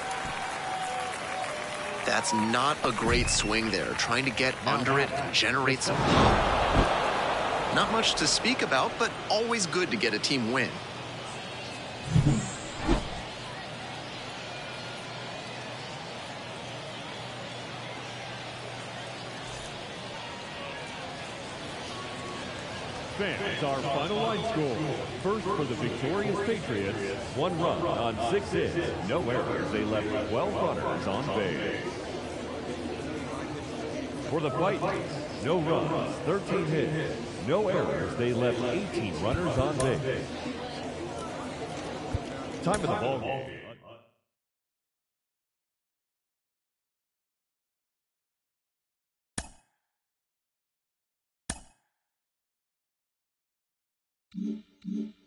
Speaker 1: That's not a great swing there. Trying to get under it and generate some pop. Not much to speak about, but always good to get a team win.
Speaker 2: Fans, our final line score. First for the victorious Patriots, 1 run on 6 hits, no errors. They left 12 runners on base. For the Vikings, no runs, 13 hits, no errors. They left 18 runners on base. Time of the ball game.
Speaker 5: Mm-hmm.